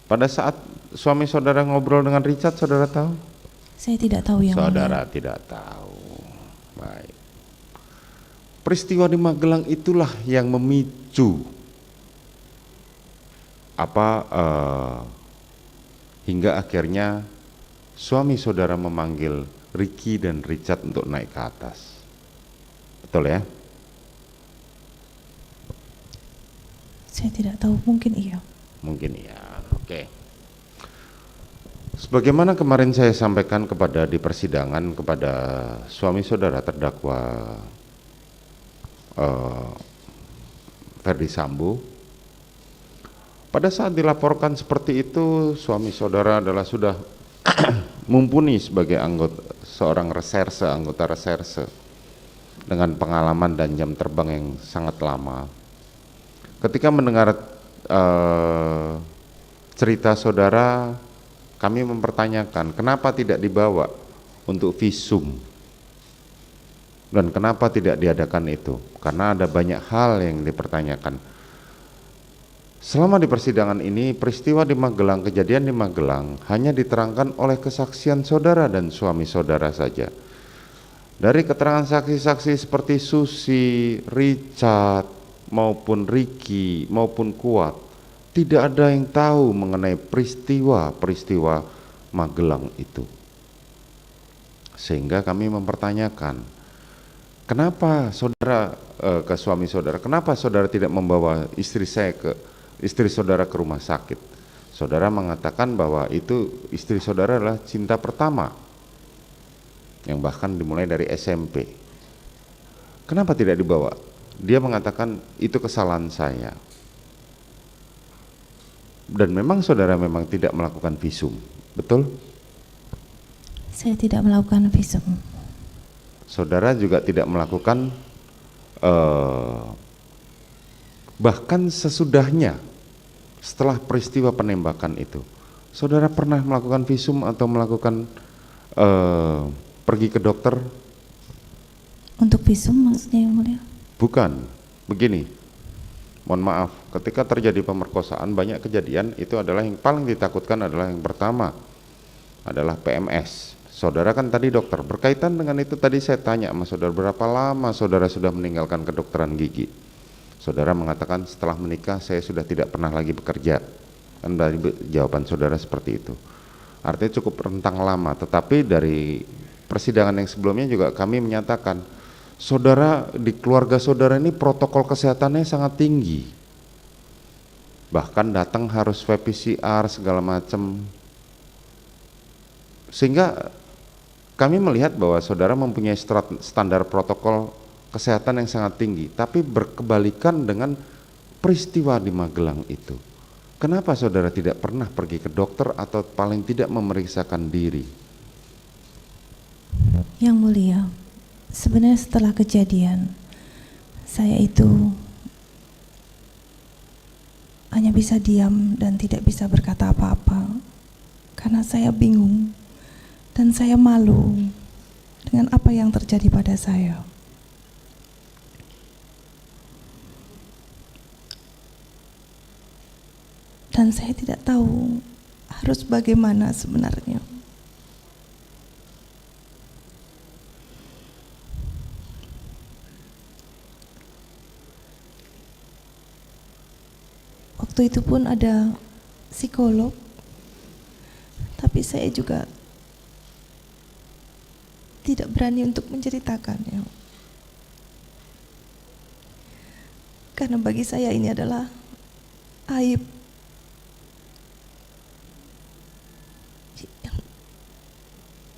Pada saat suami saudara ngobrol dengan Richard, saudara tahu? Saya tidak tahu yang Saudara mulia. tidak tahu. Baik. Peristiwa di Magelang itulah yang memicu hingga akhirnya suami saudara memanggil Ricky dan Richard untuk naik ke atas. Betul ya? Saya tidak tahu, mungkin iya. Mungkin ya. Oke. Sebagaimana kemarin saya sampaikan di persidangan kepada suami saudara terdakwa Ferdy Sambo, pada saat dilaporkan seperti itu, suami saudara adalah sudah mumpuni sebagai anggota reserse dengan pengalaman dan jam terbang yang sangat lama. Ketika mendengar cerita saudara, kami mempertanyakan kenapa tidak dibawa untuk visum dan kenapa tidak diadakan itu, karena ada banyak hal yang dipertanyakan. Selama di persidangan ini, peristiwa di Magelang, kejadian di Magelang hanya diterangkan oleh kesaksian saudara dan suami saudara saja. Dari keterangan saksi-saksi seperti Susi, Richard, maupun Ricky, maupun Kuat, tidak ada yang tahu mengenai peristiwa Magelang itu. Sehingga kami mempertanyakan, kenapa saudara ke suami saudara, kenapa saudara tidak membawa istri saudara ke rumah sakit? Saudara mengatakan bahwa itu istri saudara adalah cinta pertama, yang bahkan dimulai dari SMP. Kenapa tidak dibawa? Dia mengatakan itu kesalahan saya. Dan memang saudara memang tidak melakukan visum, betul? Saya tidak melakukan visum. Saudara juga tidak melakukan bahkan sesudahnya, setelah peristiwa penembakan itu, saudara pernah melakukan visum atau melakukan pergi ke dokter? Untuk visum maksudnya Yang Mulia? Bukan, begini, mohon maaf, ketika terjadi pemerkosaan banyak kejadian, itu adalah yang paling ditakutkan adalah yang pertama adalah PMS. Saudara kan tadi dokter, berkaitan dengan itu tadi saya tanya sama saudara, berapa lama saudara sudah meninggalkan kedokteran gigi? Saudara mengatakan setelah menikah saya sudah tidak pernah lagi bekerja. Kan dari jawaban saudara seperti itu. Artinya cukup rentang lama, tetapi dari persidangan yang sebelumnya juga kami menyatakan saudara, di keluarga saudara ini protokol kesehatannya sangat tinggi, bahkan datang harus swab PCR segala macam, sehingga kami melihat bahwa saudara mempunyai standar protokol kesehatan yang sangat tinggi, tapi berkebalikan dengan peristiwa di Magelang itu. Kenapa saudara tidak pernah pergi ke dokter atau paling tidak memeriksakan diri? Yang Mulia, sebenarnya setelah kejadian saya itu hanya bisa diam dan tidak bisa berkata apa-apa karena saya bingung dan saya malu dengan apa yang terjadi pada saya. Dan saya tidak tahu harus bagaimana sebenarnya. Waktu itu pun ada psikolog, tapi saya juga tidak berani untuk menceritakannya. Karena bagi saya ini adalah aib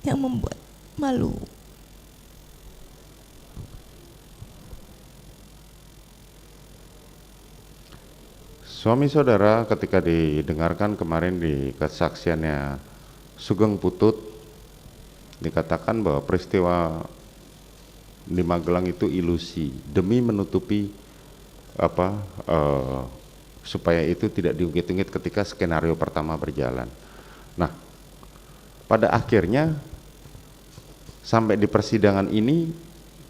yang membuat malu. Suami saudara ketika didengarkan kemarin di kesaksiannya Sugeng Putut, dikatakan bahwa peristiwa di Magelang itu ilusi demi menutupi supaya itu tidak diungkit-ungkit ketika skenario pertama berjalan. Nah, pada akhirnya sampai di persidangan ini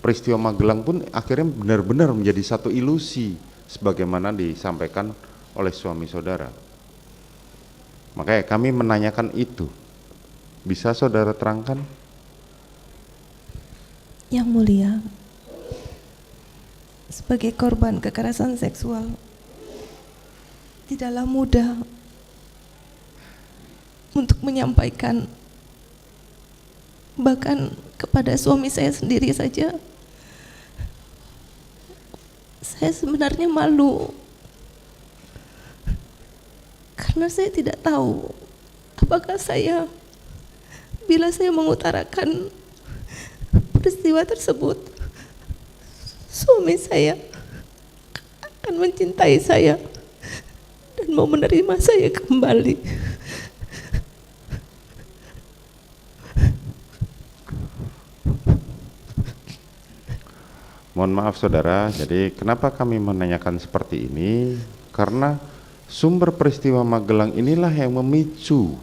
peristiwa Magelang pun akhirnya benar-benar menjadi satu ilusi sebagaimana disampaikan oleh suami saudara. Makanya kami menanyakan itu. Bisa saudara terangkan? Yang Mulia, sebagai korban kekerasan seksual tidaklah mudah untuk menyampaikan, bahkan kepada suami saya sendiri saja saya sebenarnya malu karena saya tidak tahu apakah saya, bila saya mengutarakan peristiwa tersebut, suami saya akan mencintai saya dan mau menerima saya kembali. Mohon maaf saudara, jadi kenapa kami menanyakan seperti ini? Karena sumber peristiwa Magelang inilah yang memicu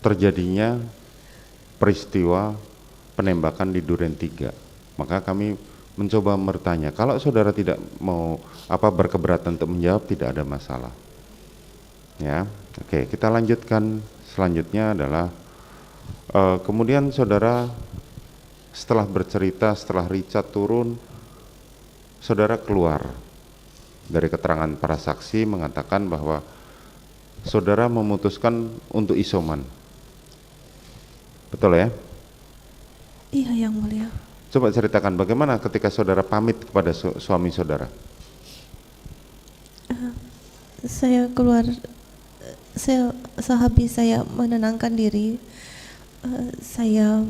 terjadinya peristiwa penembakan di Duren 3. Maka kami mencoba bertanya, kalau saudara tidak mau berkeberatan untuk menjawab, tidak ada masalah. Ya, oke, kita lanjutkan. Selanjutnya adalah kemudian saudara setelah bercerita, setelah Richard turun, saudara keluar dari keterangan para saksi mengatakan bahwa saudara memutuskan untuk isoman. Betul ya? Iya, Yang Mulia. Coba ceritakan bagaimana ketika saudara pamit kepada suami saudara. Saya keluar, sehabis saya menenangkan diri, saya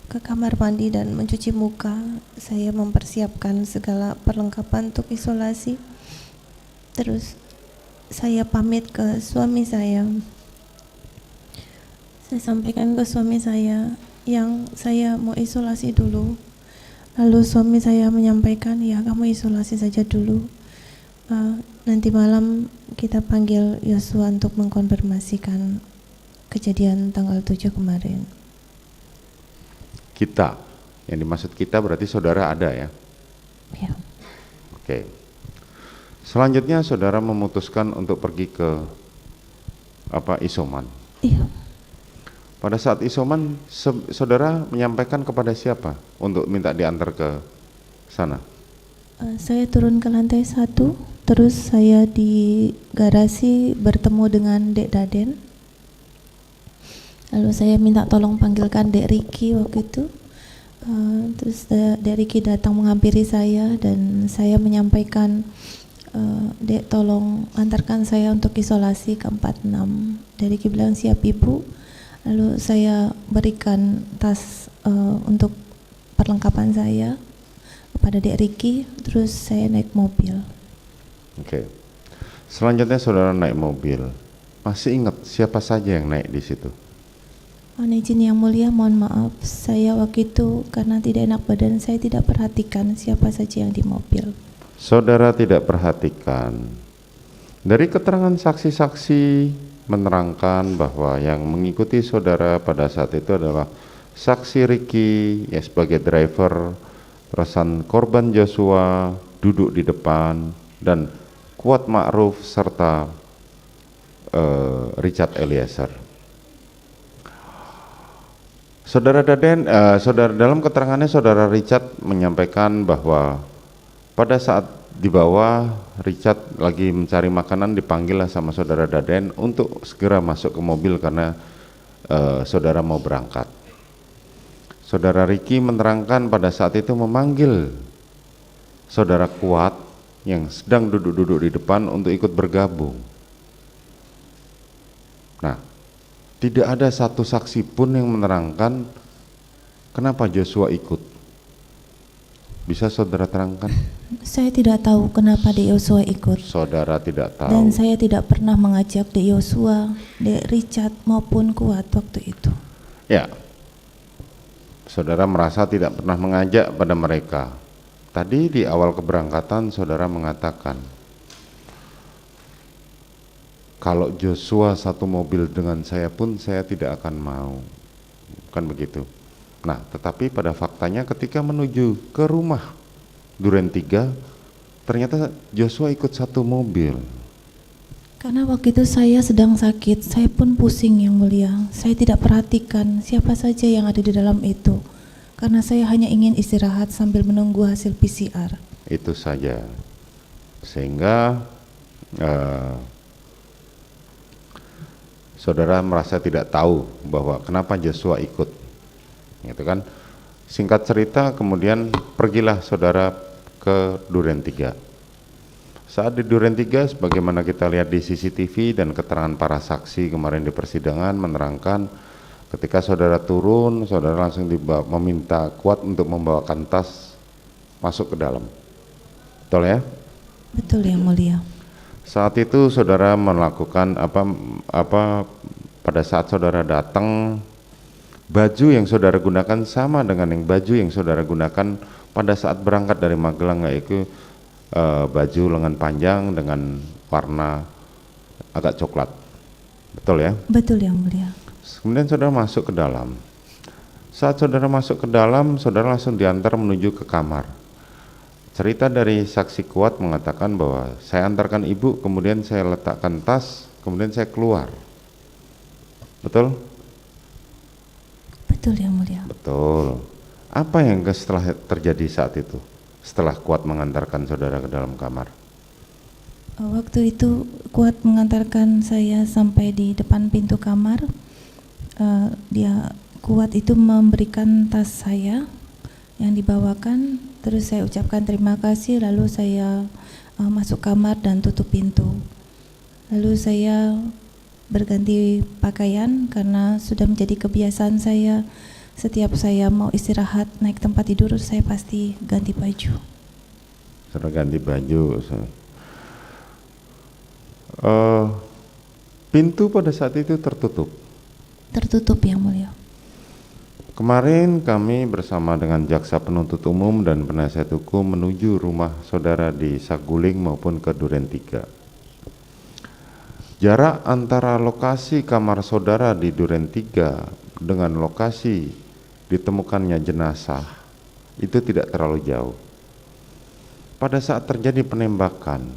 ke kamar mandi dan mencuci muka. Saya mempersiapkan segala perlengkapan untuk isolasi. Terus saya pamit ke suami saya. Saya sampaikan ke suami saya yang saya mau isolasi dulu. Lalu suami saya menyampaikan, ya kamu isolasi saja dulu. Nanti malam kita panggil Yosua untuk mengkonfirmasikan kejadian tanggal 7 kemarin. Kita, yang dimaksud kita berarti saudara ada ya? Ya. Oke. Selanjutnya saudara memutuskan untuk pergi ke isoman. Iya. Pada saat isoman, saudara menyampaikan kepada siapa untuk minta diantar ke sana? Saya turun ke lantai 1, terus saya di garasi bertemu dengan Dek Daden. Lalu saya minta tolong panggilkan Dek Riki waktu itu. Terus Dek Riki datang menghampiri saya dan saya menyampaikan, Dek tolong antarkan saya untuk isolasi ke 46. Dek Riki bilang siap Ibu. Lalu saya berikan tas untuk perlengkapan saya kepada Dek Riki, terus saya naik mobil. Oke. Selanjutnya saudara naik mobil. Masih ingat siapa saja yang naik di situ? Mohon izin yang mulia, mohon maaf, saya waktu itu karena tidak enak badan, saya tidak perhatikan siapa saja yang di mobil. Saudara tidak perhatikan. Dari keterangan saksi-saksi menerangkan bahwa yang mengikuti saudara pada saat itu adalah saksi Riki ya sebagai driver, terusan korban Joshua duduk di depan, dan Kuat Ma'ruf serta Richard Eliezer. Saudara Daden, dalam keterangannya saudara Richard menyampaikan bahwa pada saat di bawah Richard lagi mencari makanan, dipanggillah sama saudara Daden untuk segera masuk ke mobil karena saudara mau berangkat. Saudara Riki menerangkan pada saat itu memanggil saudara Kuat yang sedang duduk-duduk di depan untuk ikut bergabung. Nah, tidak ada satu saksi pun yang menerangkan kenapa Joshua ikut. Bisa saudara terangkan? Saya tidak tahu kenapa Dek Yosua ikut. Saudara tidak tahu. Dan saya tidak pernah mengajak Dek Yosua, Dek Richard maupun Kuat waktu itu. Ya, saudara merasa tidak pernah mengajak pada mereka. Tadi di awal keberangkatan saudara mengatakan, kalau Joshua satu mobil dengan saya pun saya tidak akan mau. Kan begitu. Nah, tetapi pada faktanya ketika menuju ke rumah Duren 3, ternyata Joshua ikut satu mobil. Karena waktu itu saya sedang sakit, saya pun pusing yang mulia. Saya tidak perhatikan siapa saja yang ada di dalam itu. Karena saya hanya ingin istirahat sambil menunggu hasil PCR. Itu saja. Sehingga saudara merasa tidak tahu bahwa kenapa Joshua ikut. Gitu kan. Singkat cerita kemudian pergilah saudara ke Duren 3. Saat di Duren 3 sebagaimana kita lihat di CCTV dan keterangan para saksi kemarin di persidangan menerangkan ketika saudara turun, saudara langsung meminta Kuat untuk membawakan tas masuk ke dalam. Betul ya? Betul yang mulia. Saat itu saudara melakukan pada saat saudara datang, baju yang saudara gunakan sama dengan yang baju yang saudara gunakan pada saat berangkat dari Magelang, yaitu baju lengan panjang dengan warna agak coklat. Betul ya? Betul yang mulia. Kemudian saudara masuk ke dalam. Saat saudara masuk ke dalam, saudara langsung diantar menuju ke kamar. Cerita dari saksi Kuat mengatakan bahwa saya antarkan ibu, kemudian saya letakkan tas, kemudian saya keluar. Betul? Betul yang mulia. Betul. Apa yang setelah terjadi saat itu? Setelah Kuat mengantarkan saudara ke dalam kamar. Waktu itu Kuat mengantarkan saya sampai di depan pintu kamar. Kuat itu memberikan tas saya yang dibawakan, terus saya ucapkan terima kasih, lalu saya masuk kamar dan tutup pintu. Lalu saya berganti pakaian karena sudah menjadi kebiasaan saya, setiap saya mau istirahat naik tempat tidur saya pasti ganti baju. Sudah ganti baju. Pintu pada saat itu tertutup. Tertutup yang mulia. Kemarin kami bersama dengan jaksa penuntut umum dan penasihat hukum menuju rumah saudara di Saguling maupun ke Duren 3. Jarak antara lokasi kamar saudara di Duren 3 dengan lokasi ditemukannya jenazah itu tidak terlalu jauh. Pada saat terjadi penembakan,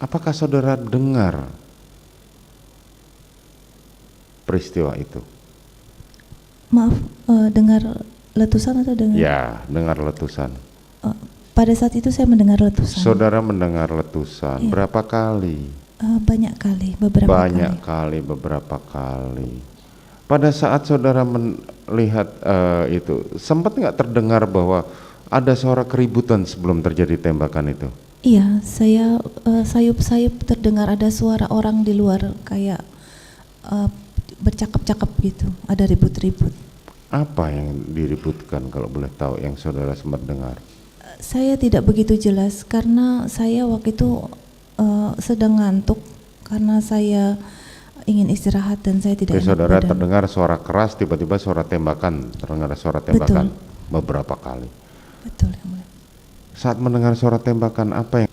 apakah saudara dengar peristiwa itu? Maaf, dengar letusan atau dengar? Ya, dengar letusan. Pada saat itu saya mendengar letusan. Saudara mendengar letusan Iya. berapa kali? Banyak kali, beberapa kali. Beberapa kali. Pada saat saudara melihat itu, sempat nggak terdengar bahwa ada suara keributan sebelum terjadi tembakan itu? Iya, saya sayup-sayup terdengar ada suara orang di luar kayak bercakap-cakap gitu, ada ribut-ribut. Apa yang diributkan kalau boleh tahu yang saudara sempat dengar? Saya tidak begitu jelas karena saya waktu itu sedang ngantuk karena saya ingin istirahat dan saya tidak enak Saudara badan. terdengar suara keras, tiba-tiba suara tembakan, terdengar suara tembakan. Betul. Beberapa kali. Betul, Yang Mulia. Saat mendengar suara tembakan apa yang?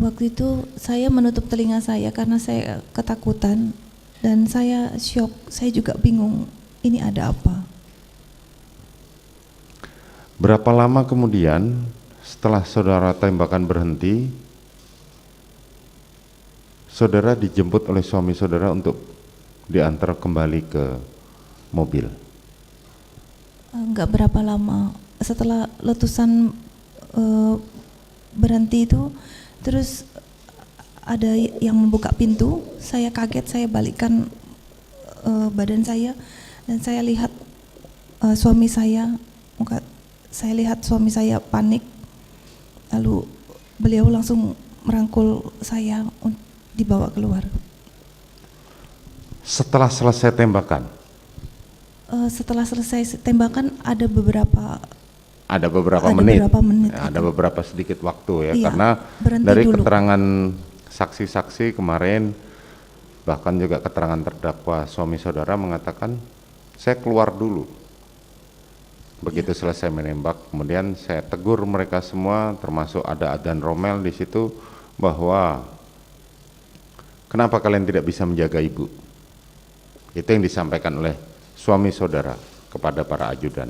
Waktu itu saya menutup telinga saya karena saya ketakutan dan saya syok, saya juga bingung ini ada apa. Berapa lama kemudian setelah saudara tembakan berhenti, saudara dijemput oleh suami saudara untuk diantar kembali ke mobil? Enggak berapa lama setelah letusan berhenti itu, terus ada yang membuka pintu, saya kaget, saya balikkan badan saya dan saya lihat suami saya, saya lihat suami saya panik, lalu beliau langsung merangkul saya dibawa keluar. Setelah selesai tembakan? Setelah selesai tembakan ada beberapa menit. Gitu. Ada beberapa sedikit waktu ya, iya, karena dari dulu. keterangan saksi-saksi kemarin, bahkan juga keterangan terdakwa suami saudara mengatakan, saya keluar dulu. Begitu selesai menembak, kemudian saya tegur mereka semua, termasuk ada Adan Romel di situ, bahwa kenapa kalian tidak bisa menjaga ibu? Itu yang disampaikan oleh suami saudara kepada para ajudan.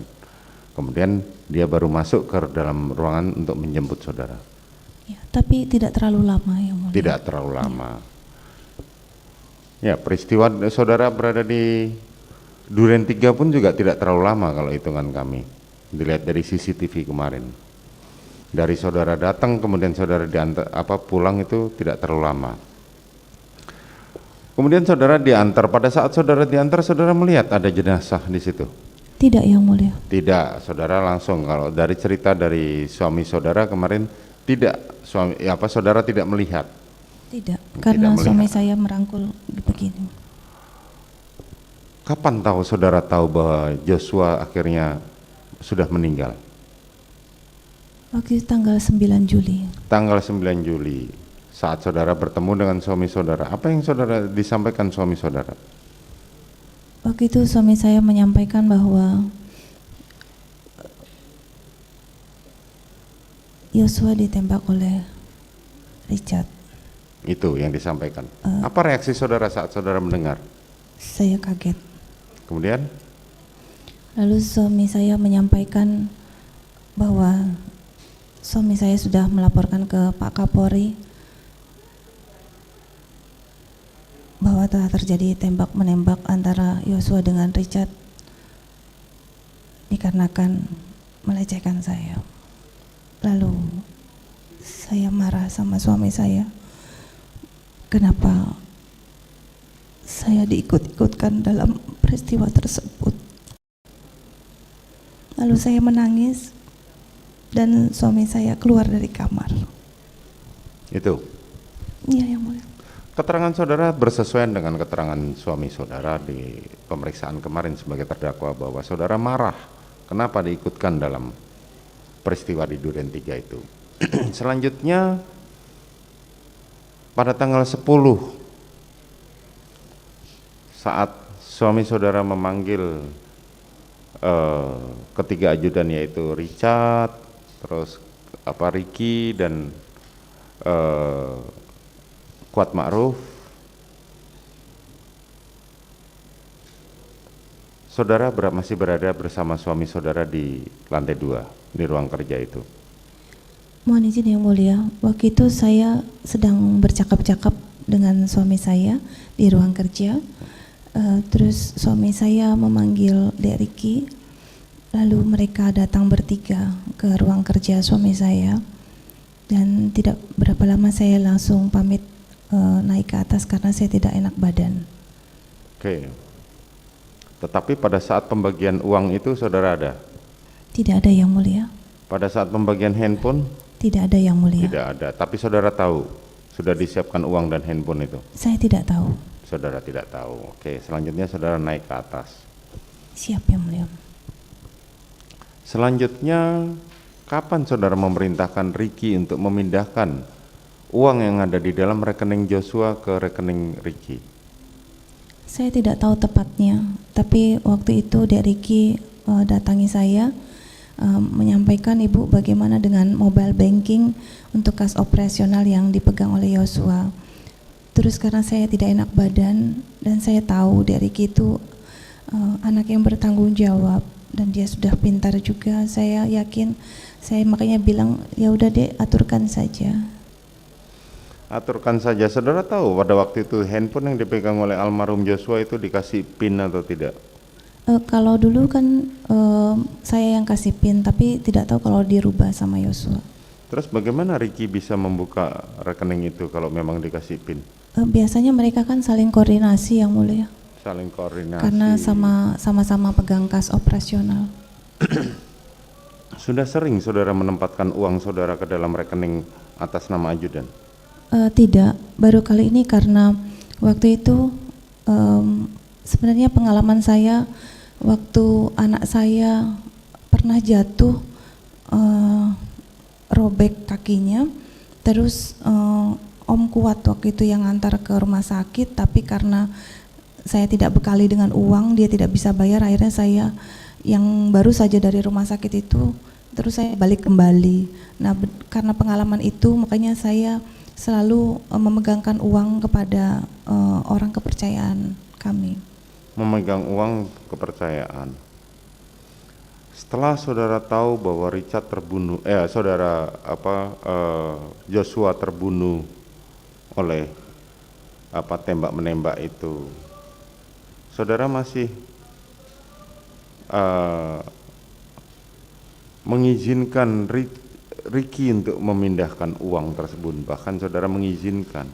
Kemudian dia baru masuk ke dalam ruangan untuk menjemput saudara. Ya, tapi tidak terlalu lama, Yang Mulia. Tidak terlalu lama. Ya, peristiwa saudara berada di Duren 3 pun juga tidak terlalu lama kalau hitungan kami. Dilihat dari CCTV kemarin. Dari saudara datang kemudian saudara diantar pulang itu tidak terlalu lama. Kemudian saudara diantar, pada saat saudara diantar saudara melihat ada jenazah di situ? Tidak, Yang Mulia. Tidak, saudara langsung, kalau dari cerita dari suami saudara kemarin tidak, saudara tidak melihat? Tidak, karena melihat. suami saya merangkul begini. Kapan tahu saudara tahu bahwa Joshua akhirnya sudah meninggal? Waktu itu tanggal 9 Juli. Tanggal 9 Juli, saat saudara bertemu dengan suami saudara, apa yang saudara disampaikan suami saudara? Waktu itu suami saya menyampaikan bahwa Joshua ditembak oleh Richard. Itu yang disampaikan. Apa reaksi saudara saat saudara mendengar? Saya kaget. Kemudian? Lalu suami saya menyampaikan bahwa suami saya sudah melaporkan ke Pak Kapolri bahwa telah terjadi tembak-menembak antara Joshua dengan Richard dikarenakan melecehkan saya. Lalu saya marah sama suami saya, kenapa saya diikut-ikutkan dalam peristiwa tersebut. Lalu saya menangis dan suami saya keluar dari kamar. Itu? Iya, Yang Mulia. Keterangan saudara bersesuaian dengan keterangan suami saudara di pemeriksaan kemarin sebagai terdakwa bahwa saudara marah kenapa diikutkan dalam peristiwa di Duren 3 itu. Selanjutnya pada tanggal 10 saat suami saudara memanggil ketiga ajudan yaitu Richard, terus Ricky dan Kuat Ma'ruf, saudara masih berada bersama suami saudara di lantai 2 di ruang kerja itu? Mohon izin yang mulia, waktu itu saya sedang bercakap-cakap dengan suami saya di ruang kerja. Terus suami saya memanggil Dek Riki, lalu mereka datang bertiga ke ruang kerja suami saya, dan tidak berapa lama saya langsung pamit naik ke atas karena saya tidak enak badan. Oke. Tetapi pada saat pembagian uang itu saudara ada? Tidak ada yang mulia. Pada saat pembagian handphone? Tidak ada yang mulia. Tidak ada, tapi saudara tahu sudah disiapkan uang dan handphone itu? Saya tidak tahu. Saudara tidak tahu. Oke, selanjutnya saudara naik ke atas. Siap yang mulia. Selanjutnya, kapan saudara memerintahkan Riki untuk memindahkan uang yang ada di dalam rekening Joshua ke rekening Riki? Saya tidak tahu tepatnya, tapi waktu itu Dek Riki datangi saya, menyampaikan, Ibu, bagaimana dengan mobile banking untuk kas operasional yang dipegang oleh Joshua. Terus karena saya tidak enak badan dan saya tahu Dek Riki itu anak yang bertanggung jawab dan dia sudah pintar juga, saya yakin, saya makanya bilang, ya udah Dek, aturkan saja. Aturkan saja. Saudara tahu pada waktu itu handphone yang dipegang oleh almarhum Joshua itu dikasih PIN atau tidak? Kalau dulu kan saya yang kasih PIN, tapi tidak tahu kalau dirubah sama Joshua. Terus bagaimana Riki bisa membuka rekening itu kalau memang dikasih PIN? Biasanya mereka kan saling koordinasi yang mulia. Saling koordinasi. Karena sama-sama pegang kas operasional. Sudah sering saudara menempatkan uang saudara ke dalam rekening atas nama ajudan? Tidak, baru kali ini karena waktu itu sebenarnya pengalaman saya waktu anak saya pernah jatuh, robek kakinya, terus Om Kuat waktu itu yang antar ke rumah sakit, tapi karena saya tidak bekali dengan uang, dia tidak bisa bayar, akhirnya saya yang baru saja dari rumah sakit itu, terus saya balik kembali. Nah, karena pengalaman itu makanya saya selalu memegangkan uang kepada orang kepercayaan kami. Memegang uang kepercayaan. Setelah saudara tahu bahwa Richard terbunuh, Joshua terbunuh oleh tembak menembak itu, saudara masih mengizinkan Riki untuk memindahkan uang tersebut, bahkan saudara mengizinkan.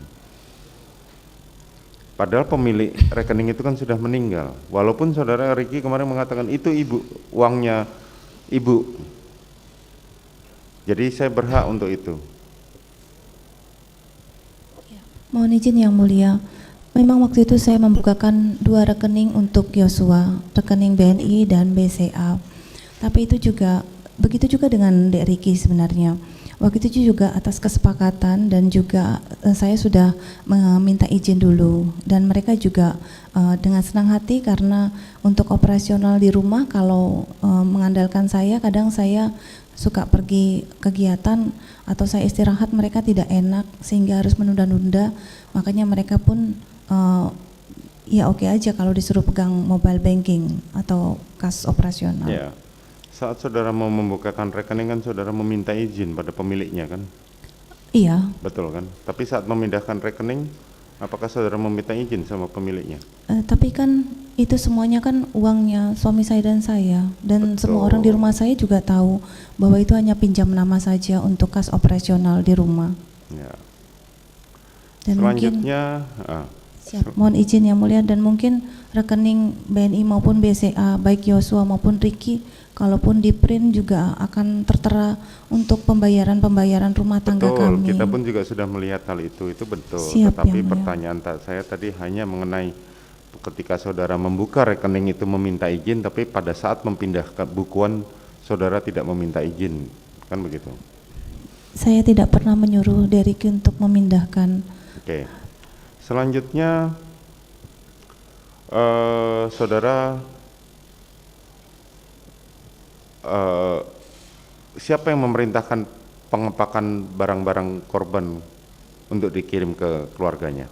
Padahal pemilik rekening itu kan sudah meninggal. Walaupun saudara Riki kemarin mengatakan itu ibu, uangnya ibu. Jadi saya berhak untuk itu. Mohon izin yang mulia. Memang waktu itu saya membukakan 2 rekening untuk Joshua, rekening BNI dan BCA. Tapi itu juga begitu juga dengan Dek Riki sebenarnya. Waktu itu juga atas kesepakatan dan juga saya sudah meminta izin dulu, dan mereka juga dengan senang hati karena untuk operasional di rumah kalau mengandalkan saya, kadang saya suka pergi kegiatan atau saya istirahat, mereka tidak enak sehingga harus menunda-nunda, makanya mereka pun ya oke aja kalau disuruh pegang mobile banking atau kas operasional. Yeah. Saat saudara mau membukakan rekening kan saudara meminta izin pada pemiliknya kan? Iya. Betul kan? Tapi saat memindahkan rekening, apakah saudara meminta izin sama pemiliknya? Tapi kan itu semuanya kan uangnya suami saya dan saya, dan betul. Semua orang di rumah saya juga tahu bahwa itu hanya pinjam nama saja untuk kas operasional di rumah. Ya. Dan selanjutnya, siap, mohon izin yang mulia, dan mungkin rekening BNI maupun BCA baik Joshua maupun Riki, kalaupun di print juga akan tertera untuk pembayaran rumah tangga betul, kami. Kita pun juga sudah melihat hal itu betul. Siap, tetapi pertanyaan saya tadi hanya mengenai ketika saudara membuka rekening itu meminta izin, tapi pada saat memindahkan bukuan saudara tidak meminta izin, kan begitu? Saya tidak pernah menyuruh Deriki untuk memindahkan. Oke. Selanjutnya saudara siapa yang memerintahkan pengepakan barang-barang korban untuk dikirim ke keluarganya?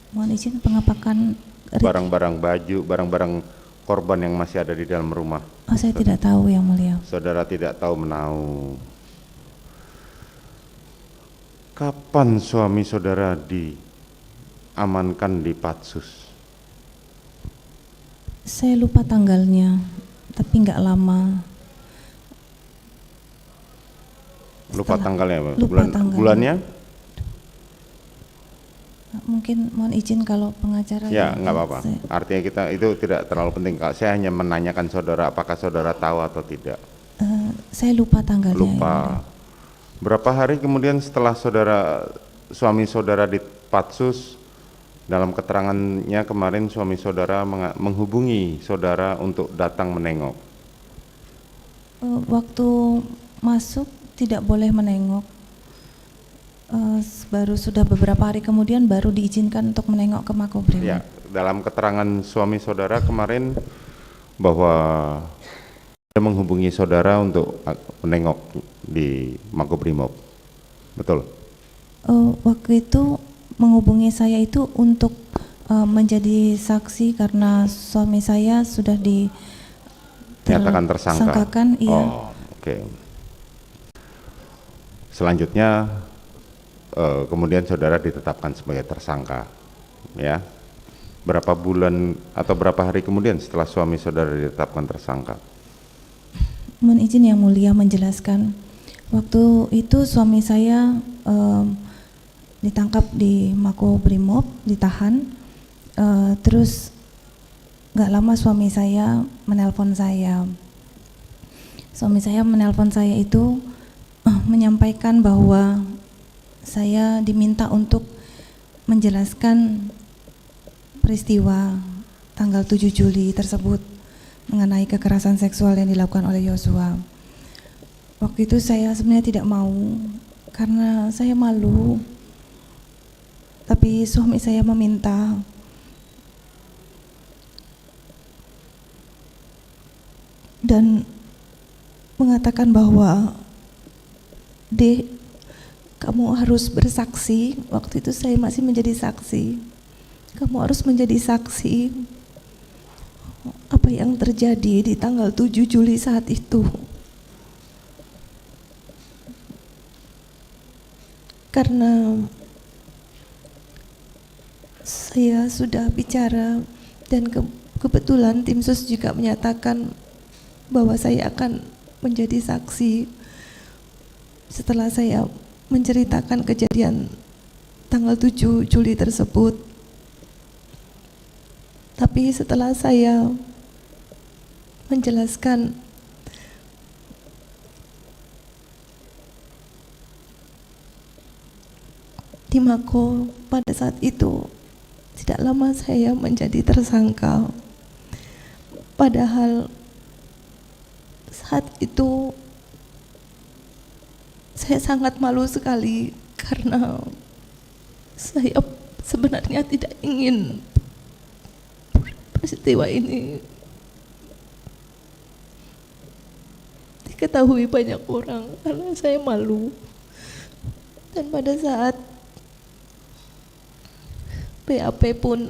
Mohon izin pengapakan Barang-barang baju, barang-barang korban yang masih ada di dalam rumah. Oh, saya tidak tahu Yang Mulia. Saudara tidak tahu menahu. Kapan suami saudara diamankan di Patsus? Saya lupa tanggalnya, tapi nggak lama. Lupa tanggalnya, Pak? Lupa tanggalnya. Bulannya? Mungkin mohon izin kalau pengacara. Ya, nggak apa-apa. Artinya kita itu tidak terlalu penting. Saya hanya menanyakan saudara, apakah saudara tahu atau tidak? Saya lupa tanggalnya. Lupa. Berapa hari kemudian setelah suami saudara di Patsus, dalam keterangannya kemarin suami saudara menghubungi saudara untuk datang menengok? Waktu masuk tidak boleh menengok. Baru sudah beberapa hari kemudian baru diizinkan untuk menengok ke Makobrimob. Ya, dalam keterangan suami saudara kemarin bahwa dia menghubungi saudara untuk menengok di Makobrimob, betul? Waktu itu menghubungi saya itu untuk menjadi saksi karena suami saya sudah Nyatakan tersangka. Iya. Oh, oke. Selanjutnya kemudian saudara ditetapkan sebagai tersangka, ya. Berapa bulan atau berapa hari kemudian setelah suami saudara ditetapkan tersangka? Mohon izin Yang Mulia menjelaskan. Waktu itu suami saya ditangkap di Makobrimob, ditahan. Terus nggak lama suami saya menelpon saya. Suami saya menelpon saya itu menyampaikan bahwa saya diminta untuk menjelaskan peristiwa tanggal 7 Juli tersebut mengenai kekerasan seksual yang dilakukan oleh Yosua. Waktu itu saya sebenarnya tidak mau karena saya malu, tapi suami saya meminta. Dan mengatakan bahwa Dek, kamu harus bersaksi. Waktu itu saya masih menjadi saksi. Kamu harus menjadi saksi apa yang terjadi di tanggal 7 Juli saat itu. Karena saya sudah bicara dan kebetulan tim sus juga menyatakan bahwa saya akan menjadi saksi setelah saya menceritakan kejadian tanggal 7 Juli tersebut. Tapi setelah saya menjelaskan di Mako pada saat itu, tidak lama saya menjadi tersangka. Padahal saat itu saya sangat malu sekali karena saya sebenarnya tidak ingin peristiwa ini diketahui banyak orang karena saya malu. Dan pada saat BAP pun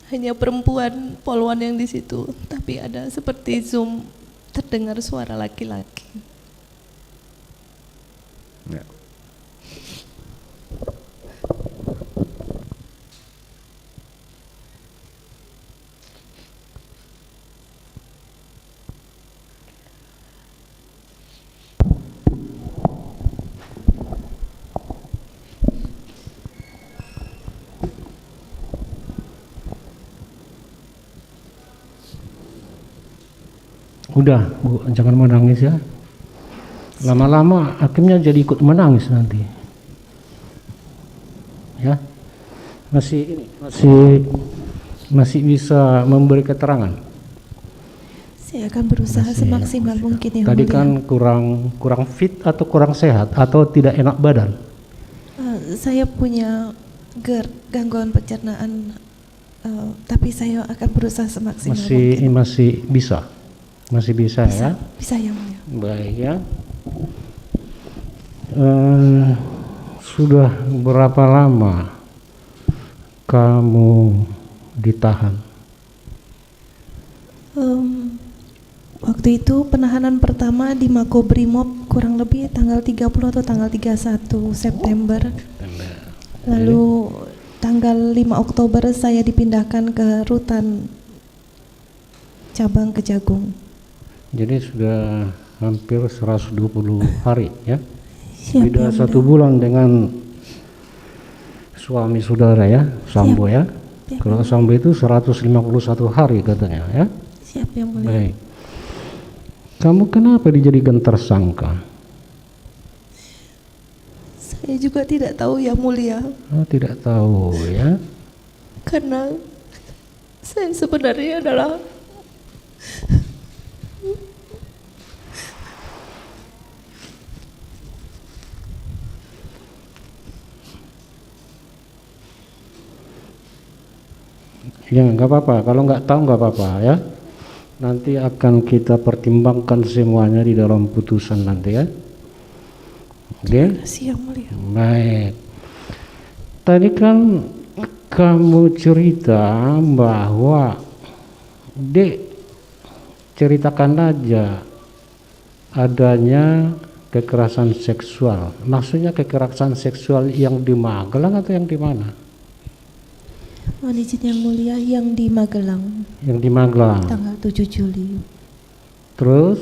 hanya perempuan poluan yang di situ, tapi ada seperti Zoom terdengar suara laki-laki. Ya. Udah, Bu, jangan menangis ya. Lama-lama hakimnya jadi ikut menangis nanti. Ya. Masih bisa memberi keterangan. Saya akan berusaha semaksimal mungkin ya. Tadi kan kurang fit atau kurang sehat atau tidak enak badan. Saya punya gangguan pencernaan Tapi saya akan berusaha semaksimal mungkin. Masih bisa ya. Bisa yang mulia. Baik ya. Sudah berapa lama kamu ditahan? Waktu itu penahanan pertama di Makobrimob kurang lebih tanggal 30 atau tanggal 31 September. Lalu tanggal 5 Oktober saya dipindahkan ke rutan cabang Kejagung. Jadi sudah hampir 120 hari ya. Siap, Beda yang 1 mulia. bulan dengan suami saudara ya, Sambo ya. Siap, Kalau Sambo itu 151 hari katanya ya. Siap yang mulia. Baik. Kamu kenapa dijadikan tersangka? Saya juga tidak tahu yang mulia. Tidak tahu ya. Karena saya sebenarnya adalah ya nggak apa-apa, kalau nggak tahu nggak apa-apa ya. Nanti akan kita pertimbangkan semuanya di dalam putusan nanti ya. Oke? Siap mulia. Baik. Tadi kan kamu cerita bahwa Dek ceritakan aja adanya kekerasan seksual. Maksudnya kekerasan seksual yang di Magelang atau yang di mana? Mohon izin yang mulia, yang di Magelang. Yang di Magelang. Tanggal 7 Juli. Terus?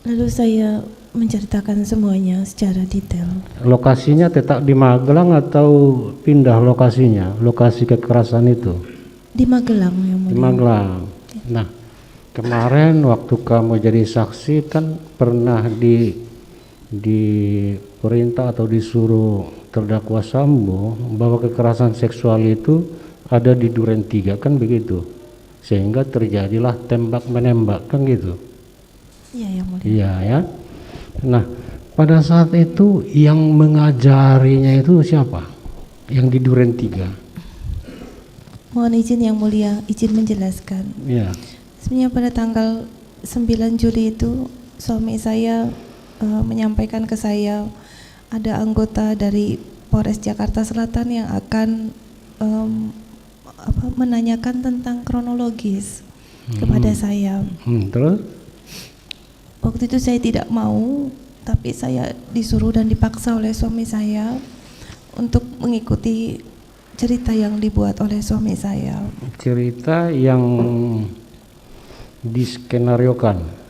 Lalu saya menceritakan semuanya secara detail. Lokasinya tetap di Magelang atau pindah lokasinya? Lokasi kekerasan itu? Di Magelang yang mulia. Di Magelang. Nah, kemarin waktu kamu jadi saksi kan pernah diperintah atau disuruh terdakwa Sambo bahwa kekerasan seksual itu ada di Duren 3 kan begitu, sehingga terjadilah tembak menembak kan gitu. Iya yang mulia. Iya ya. Nah pada saat itu yang mengajarinya itu siapa? Yang di Duren 3? Mohon izin yang mulia, izin menjelaskan. Iya. Sebenarnya pada tanggal 9 Juli itu suami saya menyampaikan ke saya ada anggota dari Polres Jakarta Selatan yang akan menanyakan tentang kronologis kepada saya. Terus? Waktu itu saya tidak mau, tapi saya disuruh dan dipaksa oleh suami saya untuk mengikuti cerita yang dibuat oleh suami saya. Cerita yang diskenariokan.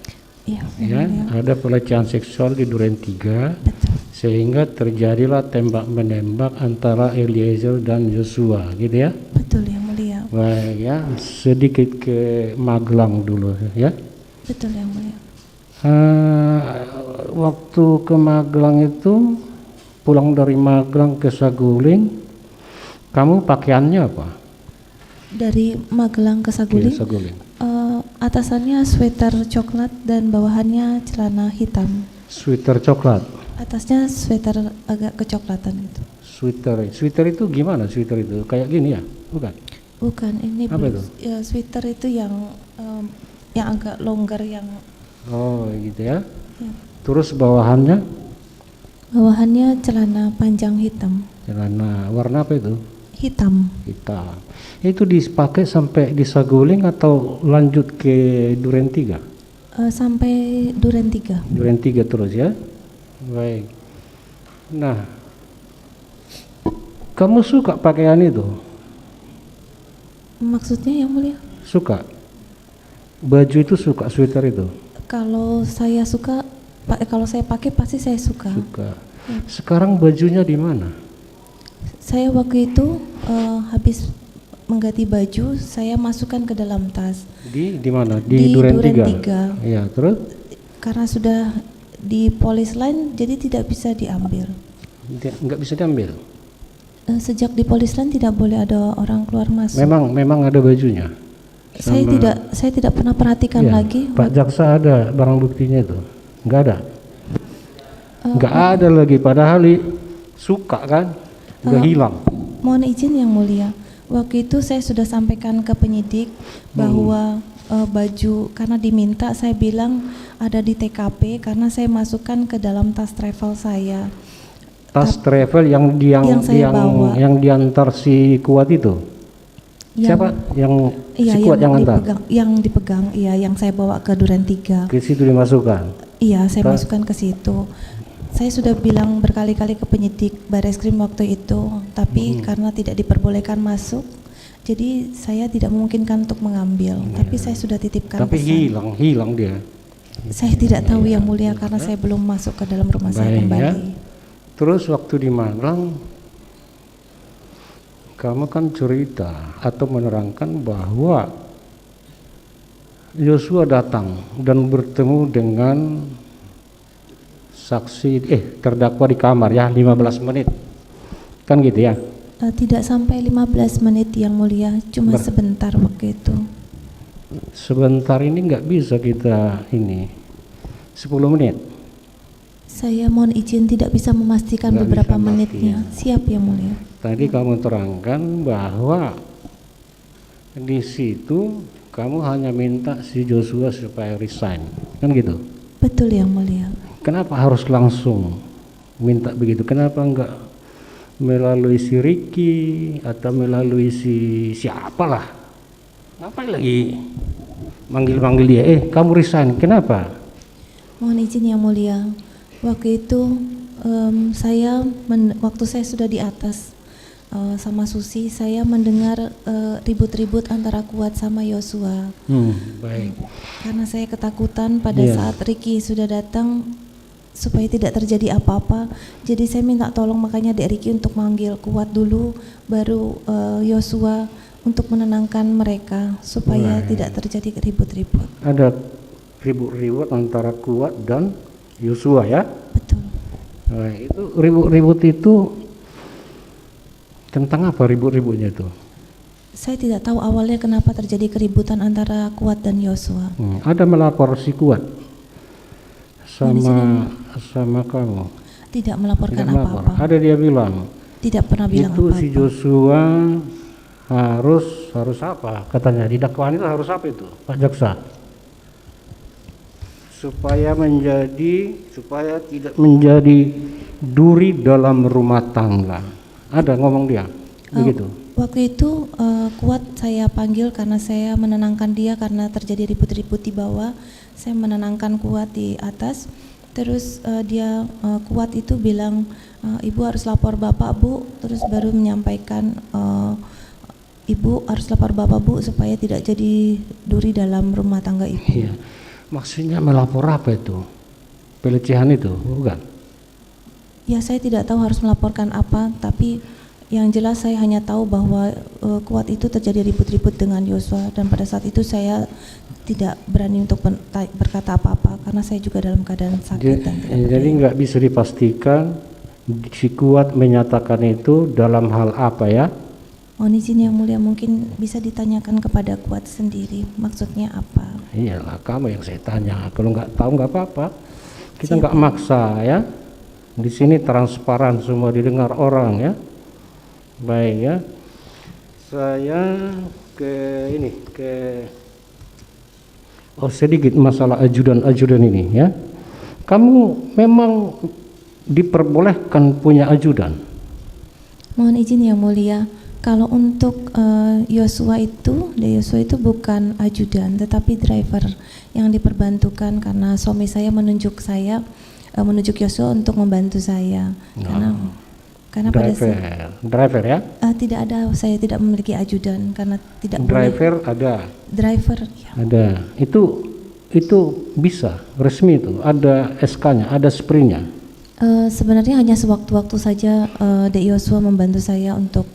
Iya, Ya, ada pelecehan seksual di Duren 3. betul. Sehingga terjadilah tembak menembak antara Eliezer dan Joshua gitu ya. Betul yang mulia. Baik ya, sedikit ke Magelang dulu ya. Betul yang mulia. Waktu ke Magelang itu pulang dari Magelang ke Saguling, kamu pakaiannya apa? Dari Magelang ke Saguling, Ke Saguling. atasannya sweater coklat dan bawahannya celana hitam. Sweater coklat. Atasnya sweater agak kecoklatan itu. Sweater itu gimana? Sweater itu kayak gini ya? Bukan? Bukan, ini Apa itu? ya, sweater itu yang agak longgar yang. Oh gitu ya. Ya. Terus bawahannya? Bawahannya celana panjang hitam. Celana warna apa itu? Hitam. Hitam. Itu dipakai sampai di Saguling atau lanjut ke Duren 3? Sampai Duren 3. Duren 3 terus ya. Baik. Nah, kamu suka pakaian itu? Maksudnya yang mulia? Suka? Baju itu suka, sweater itu? Kalau saya suka, kalau saya pakai pasti saya suka. Suka. Sekarang bajunya di mana? Saya waktu itu habis mengganti baju, saya masukkan ke dalam tas. Di mana? Di Duren Duren 3. 3. Iya, terus? Karena sudah di polis lain, jadi tidak bisa diambil. Enggak bisa diambil. Sejak di polis lain tidak boleh ada orang keluar masuk. Memang ada bajunya. Saya tidak pernah perhatikan Iya, lagi. Pak Jaksa ada barang buktinya itu? Enggak ada. Enggak ada lagi, padahal suka kan? Udah hilang. Mohon izin yang mulia. Waktu itu saya sudah sampaikan ke penyidik bahwa baju, karena diminta, saya bilang ada di TKP karena saya masukkan ke dalam tas travel saya. Tas travel yang saya bawa. yang diantar si Kuat itu. Siapa yang si Kuat yang antar? Yang dipegang, iya, yang saya bawa ke Duren 3. Ke situ dimasukkan. Iya, saya masukkan ke situ. Saya sudah bilang berkali-kali ke penyidik Bareskrim waktu itu, tapi karena tidak diperbolehkan masuk, jadi saya tidak memungkinkan untuk mengambil. Tapi saya sudah titipkan Tapi pesan. hilang dia. Saya tidak tahu yang mulia karena saya belum masuk ke dalam rumah saya kembali. Ya. Terus waktu di Magelang, kamu kan cerita atau menerangkan bahwa Yosua datang dan bertemu dengan saksi terdakwa di kamar ya 15 menit. Kan gitu ya? Tidak sampai 15 menit yang mulia, cuma sebentar waktu itu. Sebentar ini nggak bisa kita ini 10 menit. Saya mohon izin tidak bisa memastikan Nggak beberapa bisa menitnya. Siap yang mulia. Tadi kamu terangkan bahwa di situ kamu hanya minta si Joshua supaya resign, kan gitu? Betul yang mulia. Kenapa harus langsung minta begitu? Kenapa enggak melalui si Ricky atau melalui si siapalah? Ngapain lagi manggil-manggil dia? Kamu resign, kenapa? Mohon izin yang mulia. Waktu itu waktu saya sudah di atas sama Susi, saya mendengar ribut-ribut antara Kuat sama Yosua. Baik. Karena saya ketakutan pada saat Ricky sudah datang supaya tidak terjadi apa-apa. Jadi saya minta tolong makanya Dek Ricky untuk manggil Kuat dulu, baru Yosua untuk menenangkan mereka supaya tidak terjadi ribut-ribut. Ada ribut-ribut antara Kuat dan Yosua ya? Betul. Nah, itu ribut-ribut itu tentang apa ribut-ributnya itu? Saya tidak tahu awalnya kenapa terjadi keributan antara Kuat dan Yosua. Ada melapor si Kuat sama kamu? Tidak melaporkan apa-apa. Ada dia bilang? Tidak pernah bilang itu apa-apa. Si Joshua harus apa? Katanya di dakwaan itu harus apa itu, Pak Jaksa? Supaya tidak menjadi duri dalam rumah tangga. Ada ngomong dia begitu. Waktu itu Kuat saya panggil karena saya menenangkan dia karena terjadi ribut-ribut di bawah. Saya menenangkan Kuat di atas. Terus Kuat itu bilang, Ibu harus lapor Bapak Bu. Terus baru menyampaikan, Ibu harus lapor Bapak Bu supaya tidak jadi duri dalam rumah tangga Ibu. Iya. Maksudnya melapor apa itu? Pelecehan itu, bukan? Ya, saya tidak tahu harus melaporkan apa, tapi yang jelas saya hanya tahu bahwa Kuat itu terjadi ribut-ribut dengan Yosua, dan pada saat itu saya tidak berani untuk berkata apa-apa karena saya juga dalam keadaan sakit. Jadi nggak bisa dipastikan si Kuat menyatakan itu dalam hal apa ya? Mohon izin yang mulia, mungkin bisa ditanyakan kepada Kuat sendiri maksudnya apa. Iyalah, kamu yang saya tanya. Kalau nggak tahu nggak apa-apa. Kita nggak maksa ya. Di sini transparan, semua didengar orang ya. Baik ya. Saya sedikit masalah ajudan ini ya. Kamu memang diperbolehkan punya ajudan? Mohon izin yang mulia. Kalau untuk Yosua itu bukan ajudan, tetapi driver yang diperbantukan karena suami saya menunjuk Yosua untuk membantu saya. Karena driver ya? Tidak ada, saya tidak memiliki ajudan karena tidak driver boleh. Ada. Driver ya. Ada. Itu bisa resmi itu. Ada SK-nya, ada sprintnya. Sebenarnya hanya sewaktu-waktu saja Dek Yosua membantu saya untuk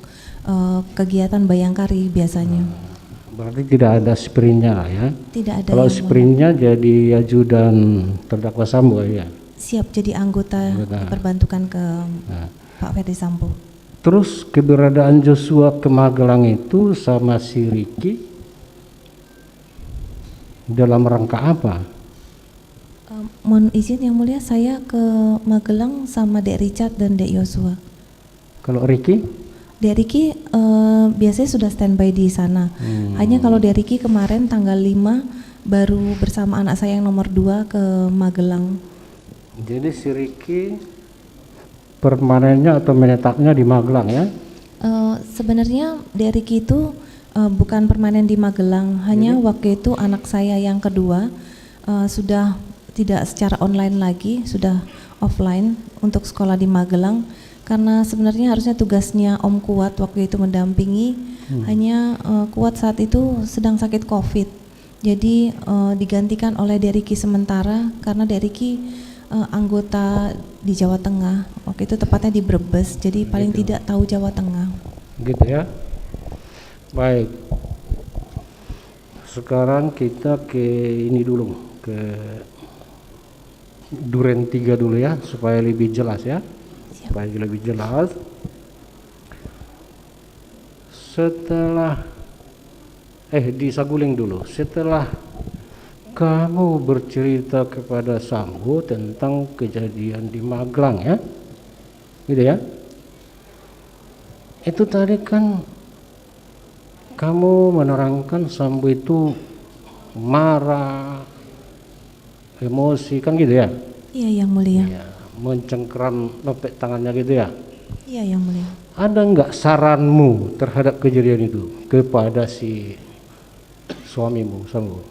kegiatan Bayangkari biasanya. Berarti tidak ada sprintnya lah ya? Tidak ada. Kalau sprintnya jadi ajudan terdakwa Sambo ya? Siap jadi anggota perbantukan ke Pak Ferdi Sambo. Terus keberadaan Joshua ke Magelang itu sama si Ricky dalam rangka apa? Mohon izin yang mulia, saya ke Magelang sama Dek Richard dan Dek Yosua. Kalau Ricky? Ricky biasanya sudah standby di sana. Hanya kalau Ricky kemarin tanggal 5 baru bersama anak saya yang nomor 2 ke Magelang. Jadi si Ricky permanennya atau menetapnya di Magelang ya? Sebenarnya Ricky itu bukan permanen di Magelang, hanya waktu itu anak saya yang kedua sudah tidak secara online lagi, sudah offline untuk sekolah di Magelang, karena sebenarnya harusnya tugasnya Om Kuat waktu itu mendampingi, hanya Kuat saat itu sedang sakit COVID, jadi digantikan oleh Ricky sementara karena Ricky anggota di Jawa Tengah, waktu itu tepatnya di Brebes, jadi paling tidak tahu Jawa Tengah. Gitu ya. Baik. Sekarang kita ke ini dulu, ke Duren 3 dulu ya, supaya lebih jelas ya. Siap. Supaya lebih jelas. Setelah di Saguling dulu. Setelah kamu bercerita kepada Sambo tentang kejadian di Magelang ya. Gitu ya. Itu tadi kan kamu menerangkan Sambo itu marah, emosi kan gitu ya? Iya, Yang Mulia. Ya, mencengkeram lopek tangannya gitu ya? Iya, Yang Mulia. Ada enggak saranmu terhadap kejadian itu kepada si suamimu, Sambo?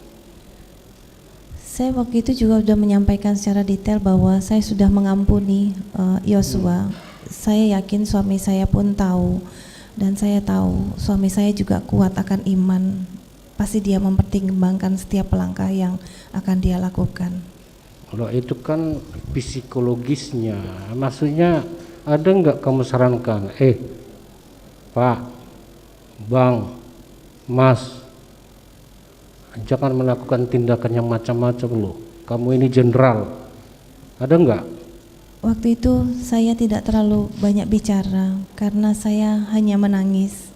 Saya waktu itu juga sudah menyampaikan secara detail bahwa saya sudah mengampuni Yosua. Saya yakin suami saya pun tahu, dan saya tahu suami saya juga kuat akan iman. Pasti dia mempertimbangkan setiap langkah yang akan dia lakukan. Kalau itu kan psikologisnya, maksudnya ada enggak kamu sarankan, Pak, Bang, Mas, jangan melakukan tindakan yang macam-macam loh, kamu ini jenderal, ada enggak? Waktu itu saya tidak terlalu banyak bicara karena saya hanya menangis.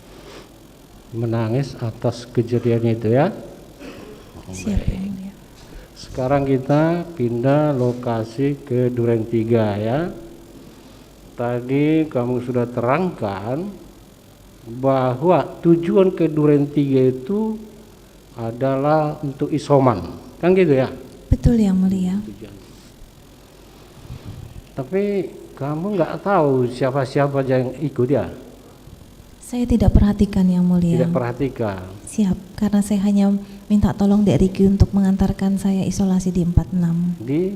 Menangis atas kejadian itu ya. Siap, Yang Mulia. Sekarang kita pindah lokasi ke Duren 3 ya. Tadi kamu sudah terangkan bahwa tujuan ke Duren 3 itu adalah untuk isoman, kan gitu ya? Betul, Yang Mulia. Tapi kamu nggak tahu siapa-siapa yang ikut ya? Saya tidak perhatikan, Yang Mulia. Tidak perhatikan. Siap, karena saya hanya minta tolong Dek Ricky untuk mengantarkan saya isolasi di 46. Di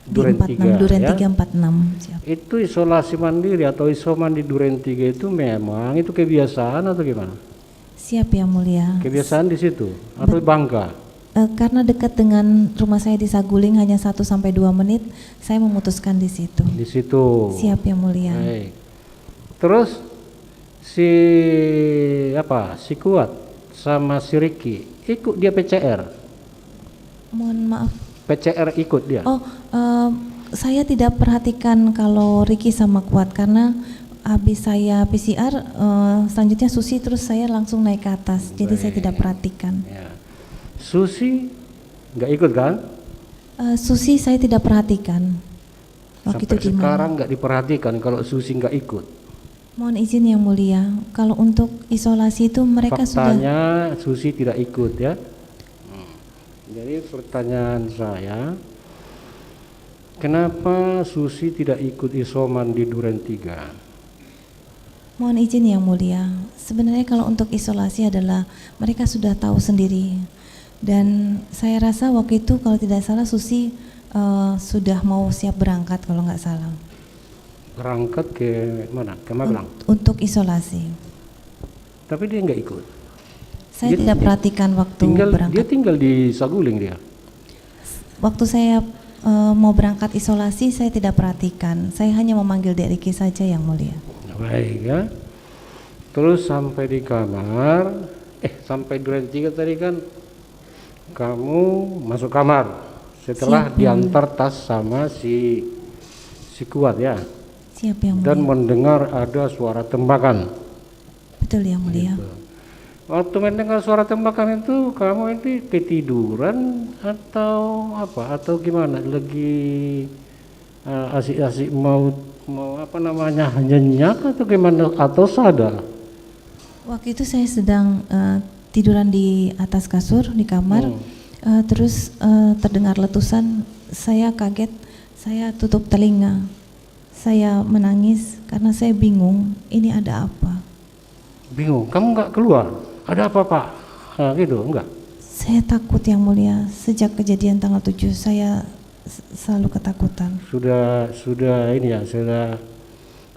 Di Duren 46, 3 Duren ya? 3 46. Siap. Itu isolasi mandiri atau isoman di Duren 3 itu memang itu kebiasaan atau gimana? Siap, Yang Mulia. Kebiasaan di situ atau bangga? Karena dekat dengan rumah saya di Saguling hanya 1-2 menit, saya memutuskan di situ. Di situ. Siap, Yang Mulia. Baik. Terus si Kuat sama si Ricky ikut dia PCR. Mohon maaf. PCR ikut dia. Oh, saya tidak perhatikan kalau Ricky sama Kuat karena habis saya PCR, selanjutnya Susi, terus saya langsung naik ke atas. Jadi saya tidak perhatikan. Ya. Susi nggak ikut kan? Susi saya tidak perhatikan. Waktu Sampai itu gimana? sekarang nggak diperhatikan kalau Susi nggak ikut. Mohon izin Yang Mulia, kalau untuk isolasi itu mereka Faktanya Susi tidak ikut ya. Jadi pertanyaan saya, kenapa Susi tidak ikut isoman di Duren 3? Mohon izin Yang Mulia, sebenarnya kalau untuk isolasi adalah mereka sudah tahu sendiri. Dan saya rasa waktu itu kalau tidak salah Susi sudah mau siap berangkat kalau nggak salah. Berangkat ke mana? Ke Magelang. Untuk isolasi. Tapi dia nggak ikut. Saya tidak perhatikan waktu berangkat. Dia tinggal di Saguling dia. Waktu saya mau berangkat isolasi saya tidak perhatikan. Saya hanya memanggil Dek Ricky saja Yang Mulia. Baik ya. Terus sampai di kamar, sampai Duren 3 tadi kan kamu masuk kamar setelah Siap, diantar tas sama si Kuat ya. Siap Yang Mulia. Dan mendengar ada suara tembakan. Betul Yang Mulia. Gitu. Waktu mendengar suara tembakan itu kamu ini ketiduran atau apa? Atau gimana? Lagi asik-asik mau apa namanya, nyenyak atau gimana, atau sadar? Waktu itu saya sedang tiduran di atas kasur di kamar, terus terdengar letusan. Saya kaget, saya tutup telinga, saya menangis karena saya bingung ini ada apa. Bingung, kamu nggak keluar? Ada apa Pak? Gitu, enggak? Saya takut Yang Mulia, sejak kejadian tanggal 7 saya selalu ketakutan. Sudah ini ya,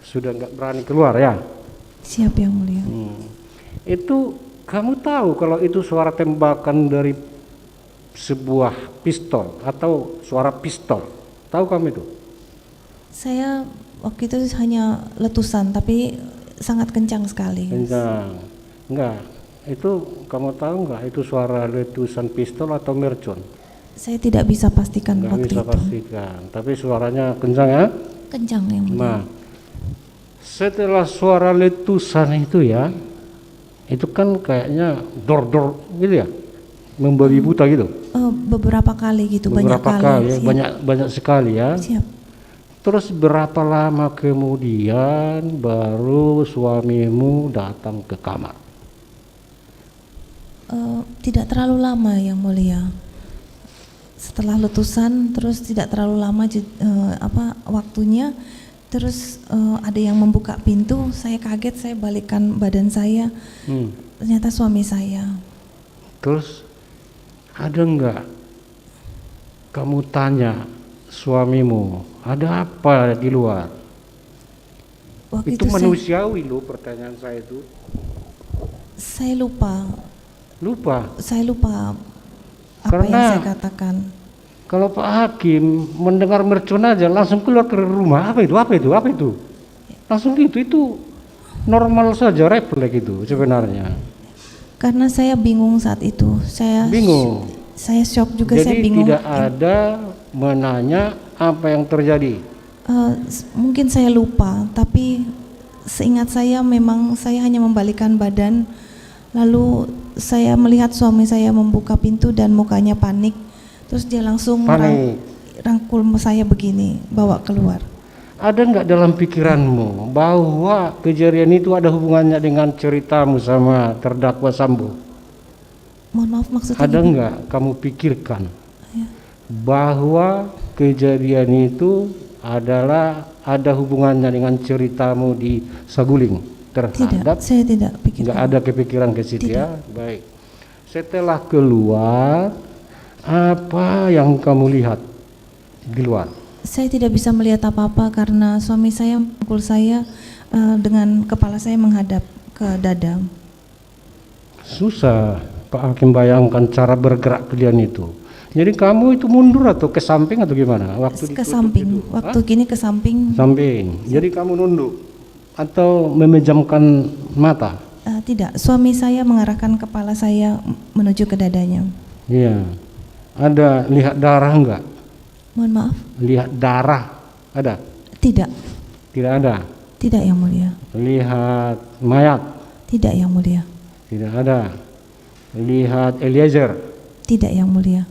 sudah nggak berani keluar ya? Siap Yang Mulia. Itu kamu tahu kalau itu suara tembakan dari sebuah pistol atau suara pistol? Tahu kamu itu? Saya waktu itu hanya letusan tapi sangat kencang sekali. Kencang. Enggak. Itu kamu tahu enggak itu suara letusan pistol atau mercon? Saya tidak bisa pastikan Enggak waktu bisa itu. pastikan, tapi suaranya kencang ya? Kencang Yang Mulia. Nah, setelah suara letusan itu ya, itu kan kayaknya dor-dor gitu ya, membabi buta gitu. Beberapa kali gitu, Beberapa banyak kali kali. ya, banyak sekali ya. Siap. Terus berapa lama kemudian baru suamimu datang ke kamar? Tidak terlalu lama Yang Mulia. Setelah letusan terus tidak terlalu lama waktunya, terus ada yang membuka pintu. Saya kaget, saya balikkan badan saya, ternyata suami saya. Terus ada enggak kamu tanya suamimu ada apa di luar? Waktu Itu itu manusiawi loh pertanyaan saya itu. saya lupa apa Karena yang saya katakan. kalau Pak Hakim mendengar mercon aja langsung keluar ke rumah, apa itu? Langsung gitu, itu normal saja, refleks itu sebenarnya. Karena saya bingung saat itu. Bingung. Saya shock juga. Jadi saya bingung. tidak ada menanya apa yang terjadi. Mungkin saya lupa, tapi seingat saya memang saya hanya membalikkan badan, lalu saya melihat suami saya membuka pintu dan mukanya panik, terus dia langsung rangkul saya begini, bawa keluar. Ada enggak dalam pikiranmu bahwa kejadian itu ada hubungannya dengan ceritamu sama terdakwa Sambo? Mohon maaf, maksudnya Ada gimana? enggak kamu pikirkan Ya. bahwa kejadian itu ada hubungannya dengan ceritamu di Saguling terhadap? Tidak, saya tidak pikirkan. Enggak ada kepikiran ke situ ya? Baik. Setelah keluar, apa yang kamu lihat di luar? Saya tidak bisa melihat apa-apa karena suami saya memukul saya dengan kepala saya menghadap ke dada. Susah Pak Hakim bayangkan cara bergerak kalian itu. Jadi kamu itu mundur atau ke samping atau gimana? Waktu Ke ditutup samping, itu? waktu gini ke samping. Samping. Jadi kamu nunduk atau memejamkan mata? Tidak, suami saya mengarahkan kepala saya menuju ke dadanya. Iya. Ada lihat darah enggak? Mohon maaf. Lihat darah ada? Tidak, Tidak ada. tidak Yang Mulia. Lihat mayat? Tidak Yang Mulia. Tidak ada. Lihat Eliezer? Tidak Yang Mulia.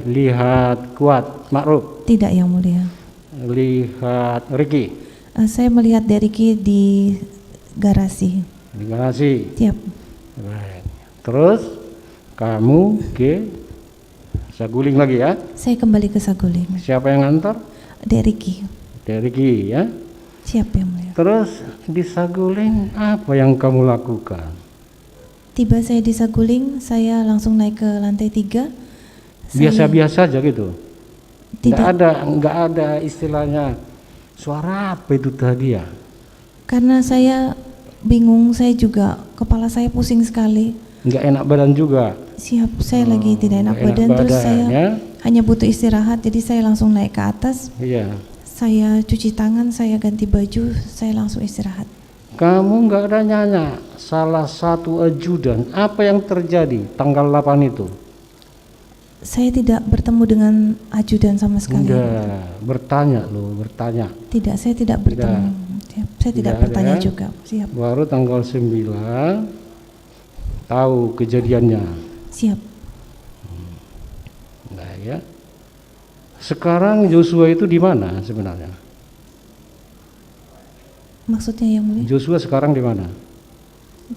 Lihat Kuat Ma'ruf? Tidak Yang Mulia. Lihat Ricky? Saya melihat Deriki di garasi. Di garasi. Siap. Baik. Terus kamu ke Saguling lagi ya? Saya kembali ke Saguling. Siapa yang antar? Deriki. Ricky ya. Siap Yang Mulia. Terus di Saguling apa yang kamu lakukan? Tiba saya di Saguling, saya langsung naik ke lantai 3. Biasa-biasa aja gitu? Tidak. Nggak ada istilahnya suara apa itu tadi ya? Karena saya bingung, saya juga kepala saya pusing sekali. Nggak enak badan juga? Siap, saya lagi tidak enak nggak enak badan, terus badan, saya ya? hanya butuh istirahat, jadi saya langsung naik ke atas. Iya. Saya cuci tangan, saya ganti baju, saya langsung istirahat. Kamu nggak ada nanya salah satu ajudan apa yang terjadi tanggal 8 itu? Saya tidak bertemu dengan ajudan sama sekali. Enggak, bertanya loh, bertanya. Tidak, saya tidak bertemu. Siap, saya tidak Tidak bertanya ada. juga. Siap. Baru tanggal 9 tahu kejadiannya. Siap. Nah ya. Sekarang Joshua itu di mana sebenarnya? Maksudnya yang mulia? Joshua sekarang di mana?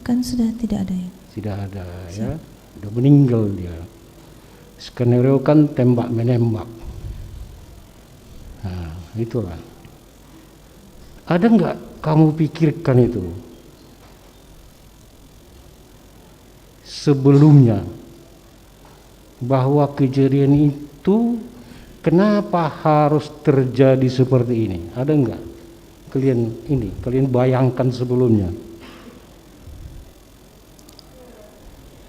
Kan sudah tidak ada ya. Tidak ada ya, sudah meninggal dia. Skenario kan tembak menembak. Nah, itulah. Ada nggak kamu pikirkan itu sebelumnya bahwa kejadian itu kenapa harus terjadi seperti ini? Ada nggak kalian bayangkan sebelumnya?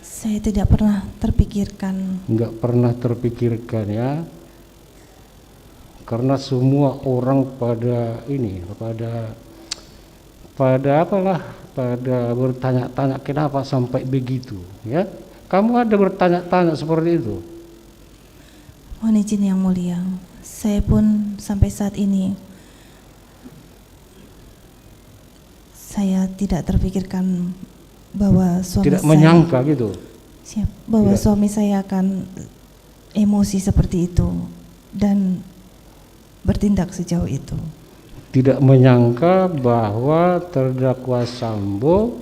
Saya tidak pernah terpikirkan. Nggak pernah terpikirkan ya, karena semua orang pada bertanya-tanya kenapa sampai begitu ya. Kamu ada bertanya-tanya seperti itu? Mohon izin yang mulia, saya pun sampai saat ini saya tidak terpikirkan bahwa suami Tidak saya menyangka gitu. bahwa Tidak. suami saya akan emosi seperti itu dan bertindak sejauh itu. Tidak menyangka bahwa terdakwa Sambo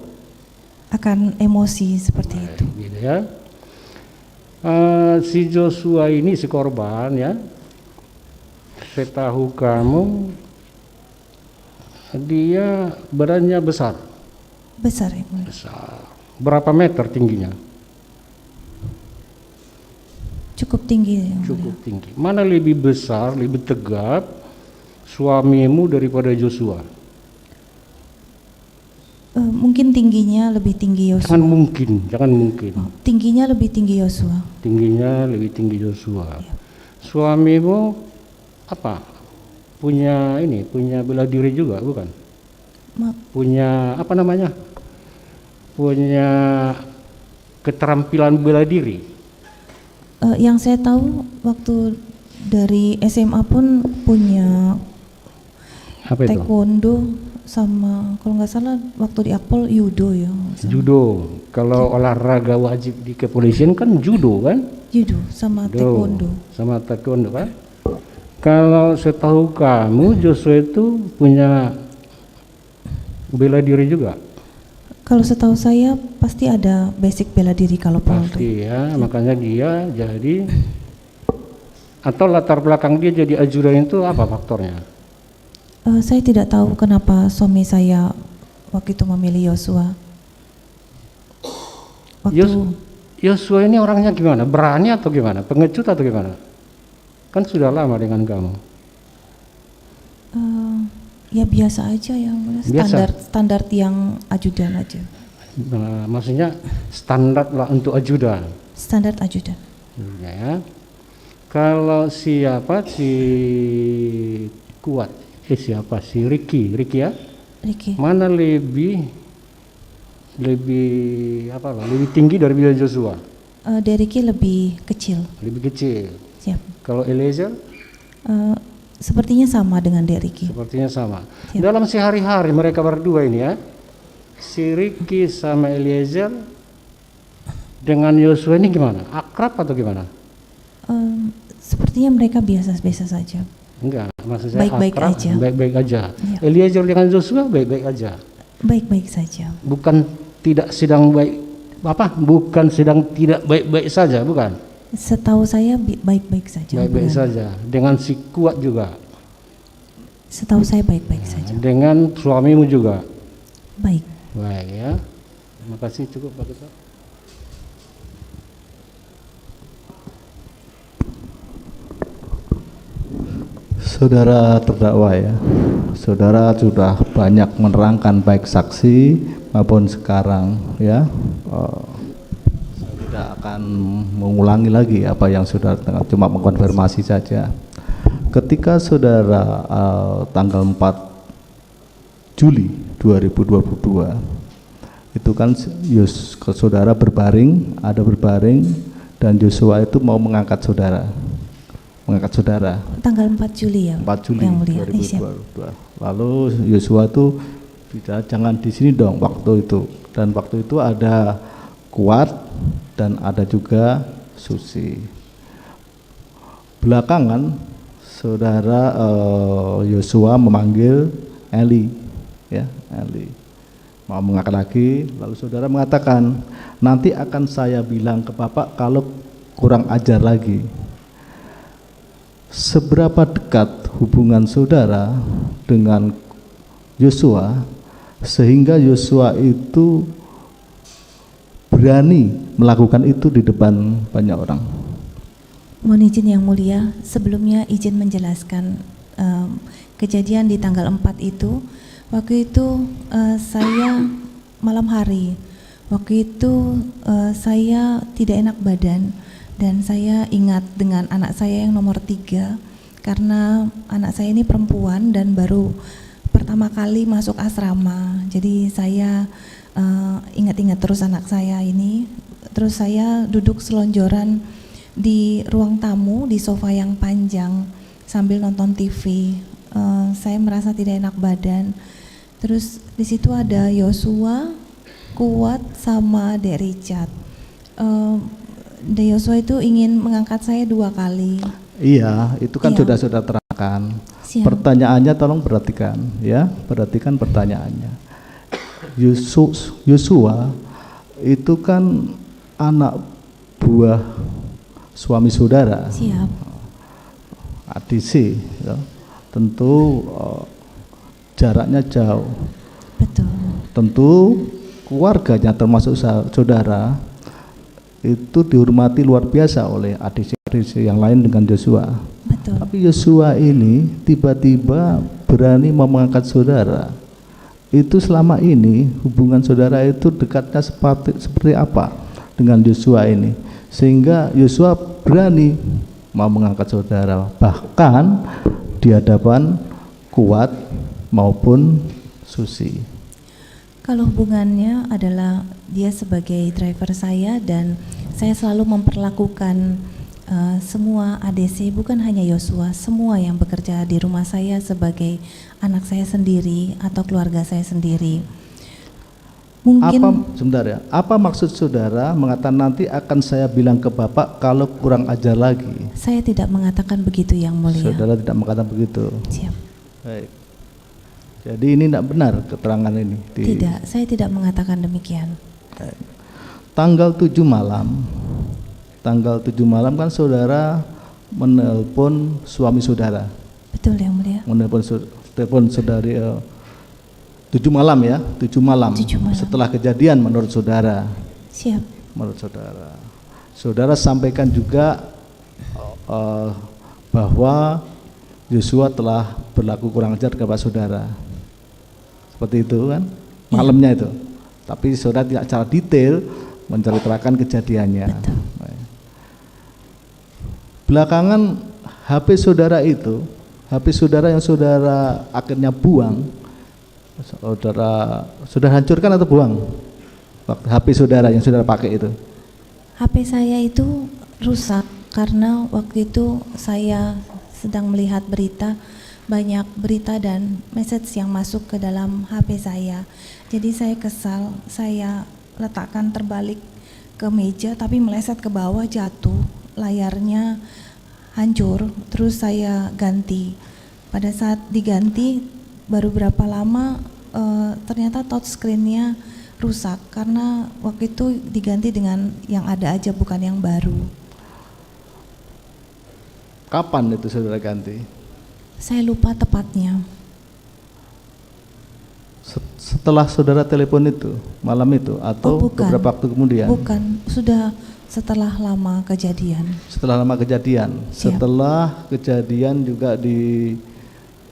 Akan emosi seperti itu. gitu ya. Si Joshua ini si korban ya, setahu kamu dia badannya besar. Besar yang mulia. Besar. Berapa meter tingginya? Cukup tinggi yang mulia. Cukup tinggi. Mana lebih besar, lebih tegap suamimu daripada Joshua? Mungkin tingginya lebih tinggi Yosua. Jangan mungkin. Tingginya lebih tinggi Yosua. Tingginya lebih tinggi Joshua. Suamimu apa? Punya bela diri juga, bukan? Punya apa namanya? Punya keterampilan bela diri. Yang saya tahu waktu dari SMA pun punya Apa itu? taekwondo sama kalau nggak salah waktu di Apol judo ya. Judo. Kalau olahraga wajib di kepolisian kan judo kan? Judo sama taekwondo. Sama taekwondo kan? Kalau setahu kamu Joshua itu punya bela diri juga? Kalau setahu saya pasti ada basic bela diri kalau Polri. Pasti ya, makanya dia jadi atau latar belakang dia jadi ajudan itu apa faktornya? Saya tidak tahu kenapa suami saya waktu itu memilih Yosua. Yosua ini orangnya gimana? Berani atau gimana? Pengecut atau gimana? Kan sudah lama dengan kamu. Ya biasa aja ya, standar yang ajudan aja. Nah, maksudnya standar lah untuk ajudan. Standar ajudan. Ya. Kalau siapa si kuat? Siapa si Ricky ya? Ricky. Mana lebih tinggi dari Joshua? Ricky lebih kecil. Lebih kecil. Siap. Kalau Eliezer? Sepertinya sama dengan Ricky. Sepertinya sama. Siap. Dalam sehari-hari mereka berdua ini ya, si Ricky sama Eliezer dengan Joshua ini gimana? Akrab atau gimana? Sepertinya mereka biasa-biasa saja. Enggak, maksud saya Baik-baik akrab, aja. baik-baik aja. Ya. Eliezer dengan Joshua baik-baik aja. Baik-baik saja. Bukan sedang tidak baik-baik saja, bukan? Setahu saya baik-baik saja. Baik-baik saja. Dengan si kuat juga. Setahu saya baik-baik saja. Dengan suamimu juga. Baik. Baik ya. Terima kasih, cukup Pak Ketua. Saudara terdakwa ya, saudara sudah banyak menerangkan baik saksi maupun sekarang ya. Saya tidak akan mengulangi lagi apa yang saudara cuma mengkonfirmasi saja. Ketika saudara tanggal 4 Juli 2022 itu kan saudara berbaring dan Joshua itu mau mengangkat saudara. Tanggal 4 Juli ya. 4 Juli yang mulia. 2022. Lalu Joshua tuh jangan di sini dong waktu itu. Dan waktu itu ada Kuat dan ada juga Susi. Belakangan saudara Yosua memanggil Eli, ya, Eli. Mau mengangkat lagi, lalu saudara mengatakan, nanti akan saya bilang ke Bapak kalau kurang ajar lagi. Seberapa dekat hubungan saudara dengan Yosua sehingga Yosua itu berani melakukan itu di depan banyak orang? Mohon izin yang mulia, sebelumnya izin menjelaskan kejadian di tanggal 4 itu. Waktu itu saya malam hari, waktu itu saya tidak enak badan dan saya ingat dengan anak saya yang nomor 3 karena anak saya ini perempuan dan baru pertama kali masuk asrama. Jadi saya ingat-ingat terus anak saya ini, terus saya duduk selonjoran di ruang tamu di sofa yang panjang sambil nonton TV. Saya merasa tidak enak badan. Terus di situ ada Yosua, Kuat sama Dek Richard. Dek Yosua itu ingin mengangkat saya 2 kali. Iya, itu kan Iya. sudah terangkan. Siap. Pertanyaannya tolong perhatikan, ya, perhatikan pertanyaannya. Yosua itu kan anak buah suami saudara, Siap. ADC, ya. Tentu jaraknya jauh. Betul. Tentu keluarganya termasuk saudara itu dihormati luar biasa oleh ADC yang lain dengan Yosua. Betul. Tapi Yosua ini tiba-tiba berani mengangkat saudara. Itu selama ini hubungan saudara itu dekatnya seperti apa dengan Yosua ini, sehingga Yosua berani mau mengangkat saudara, bahkan di hadapan Kuat maupun Susi. Kalau hubungannya adalah dia sebagai driver saya dan saya selalu memperlakukan semua ADC, bukan hanya Yosua, semua yang bekerja di rumah saya sebagai anak saya sendiri atau keluarga saya sendiri. Mungkin Sebentar ya, apa maksud saudara mengatakan nanti akan saya bilang ke Bapak kalau kurang ajar lagi? saya tidak mengatakan begitu yang mulia. Saudara tidak mengatakan begitu. Siap. Baik. Jadi ini tidak benar keterangan ini. Tidak, saya tidak mengatakan demikian. Tanggal 7 malam kan saudara menelpon suami saudara. Betul yang mulia. Telepon saudari 7 malam ya, 7 malam. 7 malam. Setelah kejadian menurut saudara. Siap. Menurut saudara. Saudara sampaikan juga bahwa Yosua telah berlaku kurang ajar kepada saudara. Seperti itu kan, malamnya itu. Tapi saudara tidak secara detail menceritakan kejadiannya. Betul. Belakangan HP saudara itu, HP saudara yang saudara akhirnya buang, saudara hancurkan atau buang? HP saudara yang saudara pakai itu. HP saya itu rusak karena waktu itu saya sedang melihat berita, banyak berita dan message yang masuk ke dalam HP saya. Jadi saya kesal, saya letakkan terbalik ke meja tapi meleset ke bawah, jatuh, layarnya hancur, terus saya ganti. Pada saat diganti baru berapa lama ternyata touchscreen-nya rusak karena waktu itu diganti dengan yang ada aja, bukan yang baru. Kapan itu saudara ganti? Saya lupa tepatnya. Setelah saudara telepon itu, malam itu, atau bukan. beberapa waktu kemudian? Bukan, sudah setelah lama kejadian. Setelah lama kejadian. Siap. Setelah kejadian juga di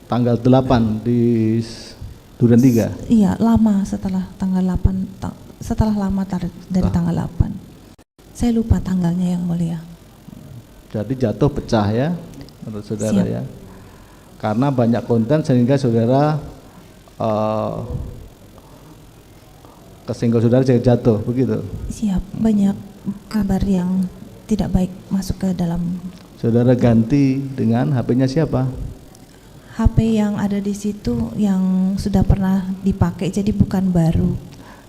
tanggal 8 di Duren 3. Iya, lama setelah tanggal 8, setelah lama dari tanggal 8. Saya lupa tanggalnya yang mulia. Jadi jatuh pecah ya menurut saudara. Siap. Ya. Karena banyak konten sehingga saudara kesenggol saudara jadi jatuh, begitu. Siap, banyak kabar yang tidak baik masuk ke dalam. Saudara ganti dengan HP-nya siapa? HP yang ada di situ yang sudah pernah dipakai, jadi bukan baru.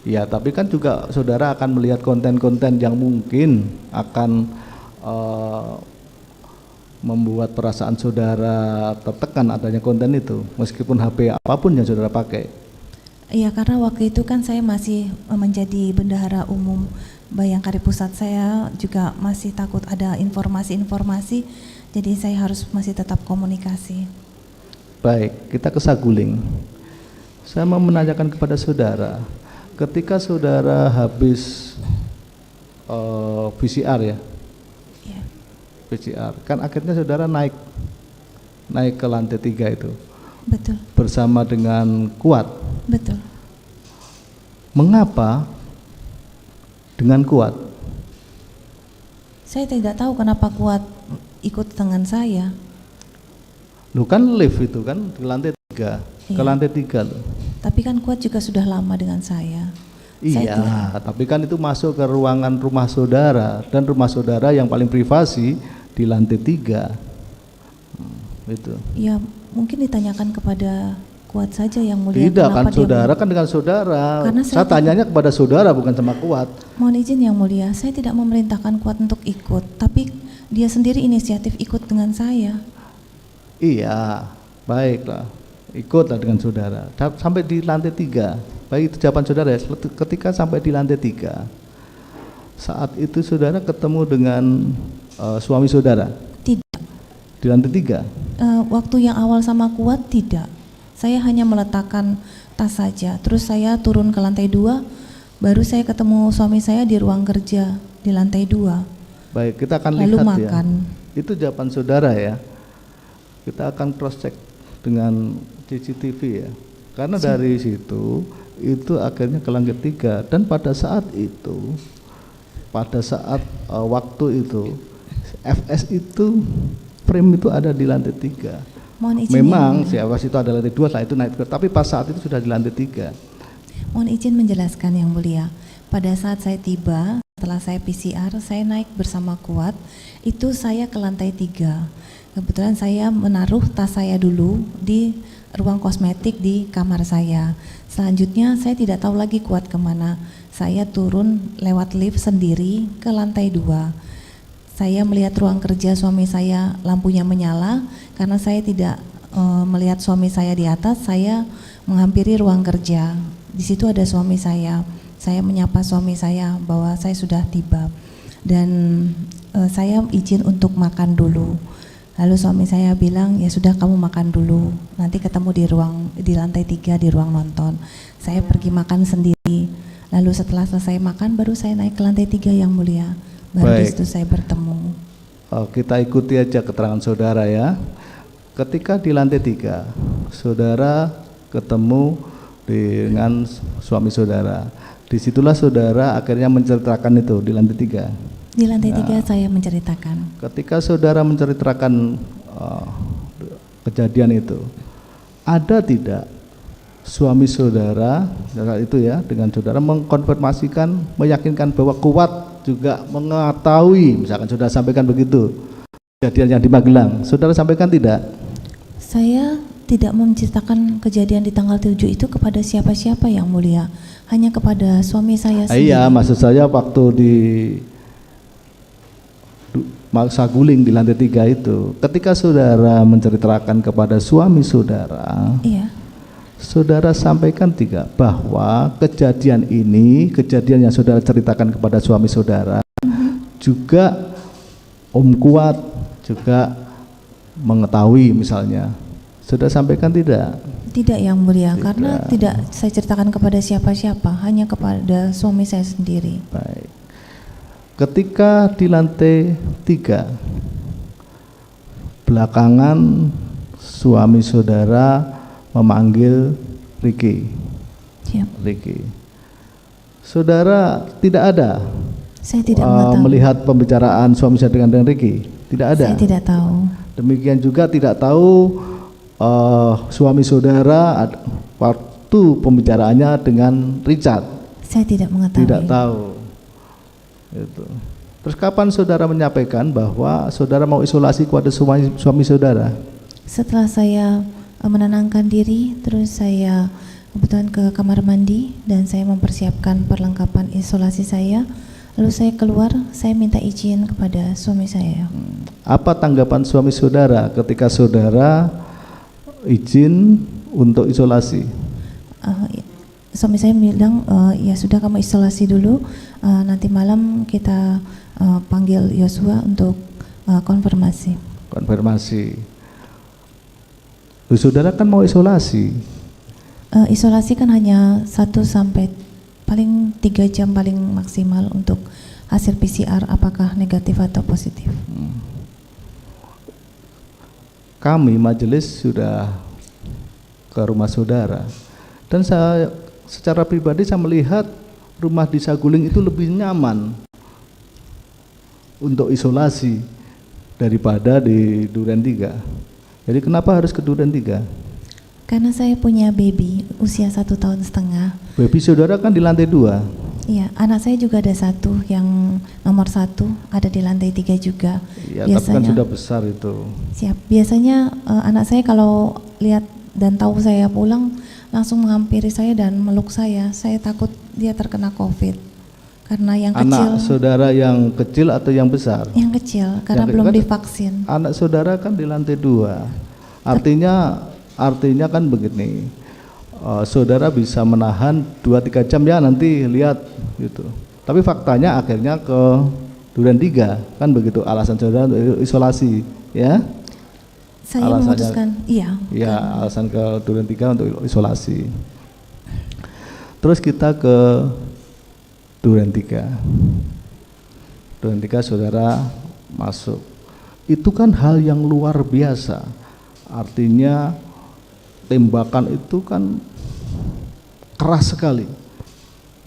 Ya, tapi kan juga saudara akan melihat konten-konten yang mungkin akan membuat perasaan saudara tertekan adanya konten itu, meskipun HP apapun yang saudara pakai? Iya, karena waktu itu kan saya masih menjadi bendahara umum Bayangkari Pusat, saya juga masih takut ada informasi-informasi, jadi saya harus masih tetap komunikasi. Baik, kita ke Saguling. Saya mau menanyakan kepada saudara, ketika saudara habis PCR ya, Iya, PCR, kan akhirnya saudara naik ke lantai 3 itu betul, bersama dengan Kuat. betul. Mengapa dengan Kuat? Saya tidak tahu kenapa Kuat ikut dengan saya. Lu kan lift itu kan di lantai 3, ke Iya. lantai 3 loh. Tapi kan Kuat juga sudah lama dengan saya. Saya Iya, tapi kan itu masuk ke ruangan rumah saudara, dan rumah saudara yang paling privasi di lantai 3. Itu. Ya, mungkin ditanyakan kepada Kuat saja yang mulia. Tidak kan, kenapa dia saudara kan dengan saudara. Karena Saya saya tanyanya kepada saudara bukan sama Kuat. Mohon izin yang mulia, saya tidak memerintahkan Kuat untuk ikut, tapi dia sendiri inisiatif ikut dengan saya. Iya, baiklah, ikutlah dengan saudara sampai di lantai 3. Baik, itu jawaban saudara ya. Ketika sampai di lantai 3, saat itu saudara ketemu dengan suami saudara Tidak. di lantai 3. Waktu yang awal sama Kuat tidak. Saya hanya meletakkan tas saja. Terus saya turun ke lantai 2, baru saya ketemu suami saya di ruang kerja di lantai 2. Baik, kita akan Lalu lihat makan. ya. Itu jawaban saudara ya. Kita akan cross check dengan CCTV ya. Karena dari situ itu akhirnya ke lantai 3, dan pada saat itu, waktu itu FS itu frame itu ada di lantai 3. Mohon izin Memang yang si mulia. FS itu ada lantai 2, setelah itu naik ke, tapi pas saat itu sudah di lantai 3. Mohon izin menjelaskan yang mulia. Pada saat saya tiba, setelah saya PCR, saya naik bersama Kuat. Itu saya ke lantai 3. Kebetulan saya menaruh tas saya dulu di ruang kosmetik di kamar saya. Selanjutnya saya tidak tahu lagi Kuat kemana. Saya turun lewat lift sendiri ke lantai 2. Saya melihat ruang kerja suami saya, lampunya menyala. Karena saya tidak melihat suami saya di atas, saya menghampiri ruang kerja. Di situ ada suami saya. Saya menyapa suami saya bahwa saya sudah tiba. Dan saya izin untuk makan dulu. Lalu suami saya bilang, ya sudah kamu makan dulu, nanti ketemu di lantai 3 di ruang nonton. Saya pergi makan sendiri. Lalu setelah selesai makan baru saya naik ke lantai 3 yang mulia. Baru di Baik. situ saya bertemu. Kita ikuti aja keterangan saudara ya. Ketika di lantai 3, saudara ketemu dengan suami saudara. Disitulah saudara akhirnya menceritakan itu di lantai 3. Di lantai 3 saya menceritakan. Ketika saudara menceritakan kejadian itu, ada tidak suami saudara saat itu ya dengan saudara mengkonfirmasikan, meyakinkan bahwa Kuat juga mengetahui, misalkan saudara sampaikan begitu, kejadian yang di Magelang, saudara sampaikan tidak? Saya tidak menceritakan kejadian di tanggal 7 itu kepada siapa-siapa yang mulia, hanya kepada suami saya sendiri. Iya, maksud saya waktu di Saguling di lantai 3 itu, ketika saudara menceritakan kepada suami saudara, Iya, saudara sampaikan tidak bahwa kejadian ini, kejadian yang saudara ceritakan kepada suami saudara, juga Om Kuat juga mengetahui misalnya, saudara sampaikan tidak? tidak yang mulia, Tidak. karena tidak saya ceritakan kepada siapa-siapa, hanya kepada suami saya sendiri. Baik. Ketika di lantai 3, belakangan suami saudara memanggil Ricky. Siap. Ricky. Saudara tidak ada Saya tidak mengetahui. melihat pembicaraan suami saudara dengan Ricky? Tidak ada. Saya tidak tahu. Demikian juga tidak tahu suami saudara waktu pembicaraannya dengan Richard. Saya tidak mengetahui. Tidak tahu. Itu. Terus kapan saudara menyampaikan bahwa saudara mau isolasi kepada suami saudara? Setelah saya menenangkan diri, terus saya kebetulan ke kamar mandi dan saya mempersiapkan perlengkapan isolasi saya. Lalu saya keluar, saya minta izin kepada suami saya. Apa tanggapan suami saudara ketika saudara izin untuk isolasi? Suami saya bilang, ya sudah kamu isolasi dulu, nanti malam kita panggil Yosua untuk konfirmasi. Konfirmasi. Saudara kan mau isolasi. Isolasi kan hanya 1 sampai paling 3 jam paling maksimal untuk hasil PCR apakah negatif atau positif. Kami majelis sudah ke rumah saudara dan saya secara pribadi saya melihat rumah di Saguling itu lebih nyaman untuk isolasi daripada di Duren 3. Jadi kenapa harus ke Duren 3? Karena saya punya baby usia 1,5 tahun. Baby saudara kan di lantai 2. Iya, anak saya juga ada 1 yang nomor 1 ada di lantai 3 juga. Ya, tapi kan sudah besar itu. Siap. Biasanya anak saya kalau lihat dan tahu saya pulang langsung menghampiri saya dan meluk saya. Saya takut dia terkena COVID. Karena yang kecil. Anak saudara yang kecil atau yang besar? Yang kecil, karena belum divaksin. Anak saudara kan di lantai 2. Artinya kan begini, saudara bisa menahan 2-3 jam ya nanti lihat gitu. Tapi faktanya akhirnya ke Duren 3 kan begitu alasan saudara untuk isolasi ya? Saya memutuskan iya. Iya, alasan ke Duren 3 untuk isolasi. Terus kita ke Duren 3. Duren 3 saudara masuk. Itu kan hal yang luar biasa. Artinya tembakan itu kan keras sekali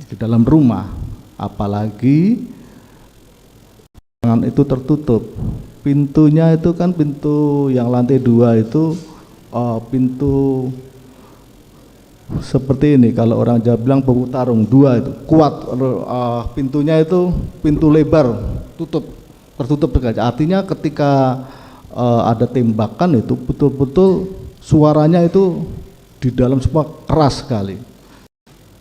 di dalam rumah, apalagi ruangan itu tertutup. Pintunya itu kan pintu yang lantai 2 itu pintu seperti ini, kalau orang Jawa bilang bambu tarung 2 itu kuat, pintunya itu pintu lebar tertutup saja. Artinya ketika ada tembakan itu betul-betul suaranya itu di dalam semua keras sekali.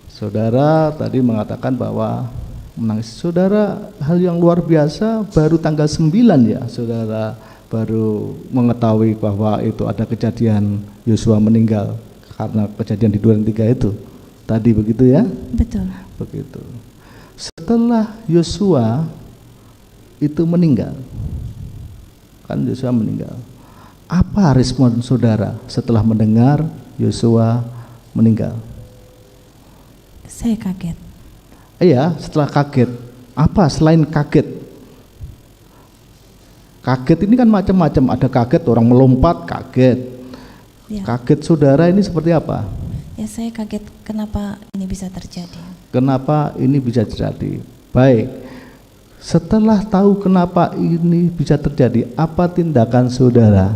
Saudara tadi mengatakan bahwa menangis. Saudara hal yang luar biasa baru tanggal 9 ya saudara baru mengetahui bahwa itu ada kejadian Yosua meninggal karena kejadian di Duren 3 itu. Tadi begitu ya? Betul. Begitu. Setelah Yosua itu meninggal, kan Yosua meninggal. Apa respon saudara setelah mendengar Yosua meninggal? Saya kaget. Iya, setelah kaget. Apa selain kaget? Kaget ini kan macam-macam. Ada kaget orang melompat, kaget. Ya. Kaget saudara ini seperti apa? Ya, saya kaget kenapa ini bisa terjadi. Kenapa ini bisa terjadi? Baik. Setelah tahu kenapa ini bisa terjadi, apa tindakan saudara?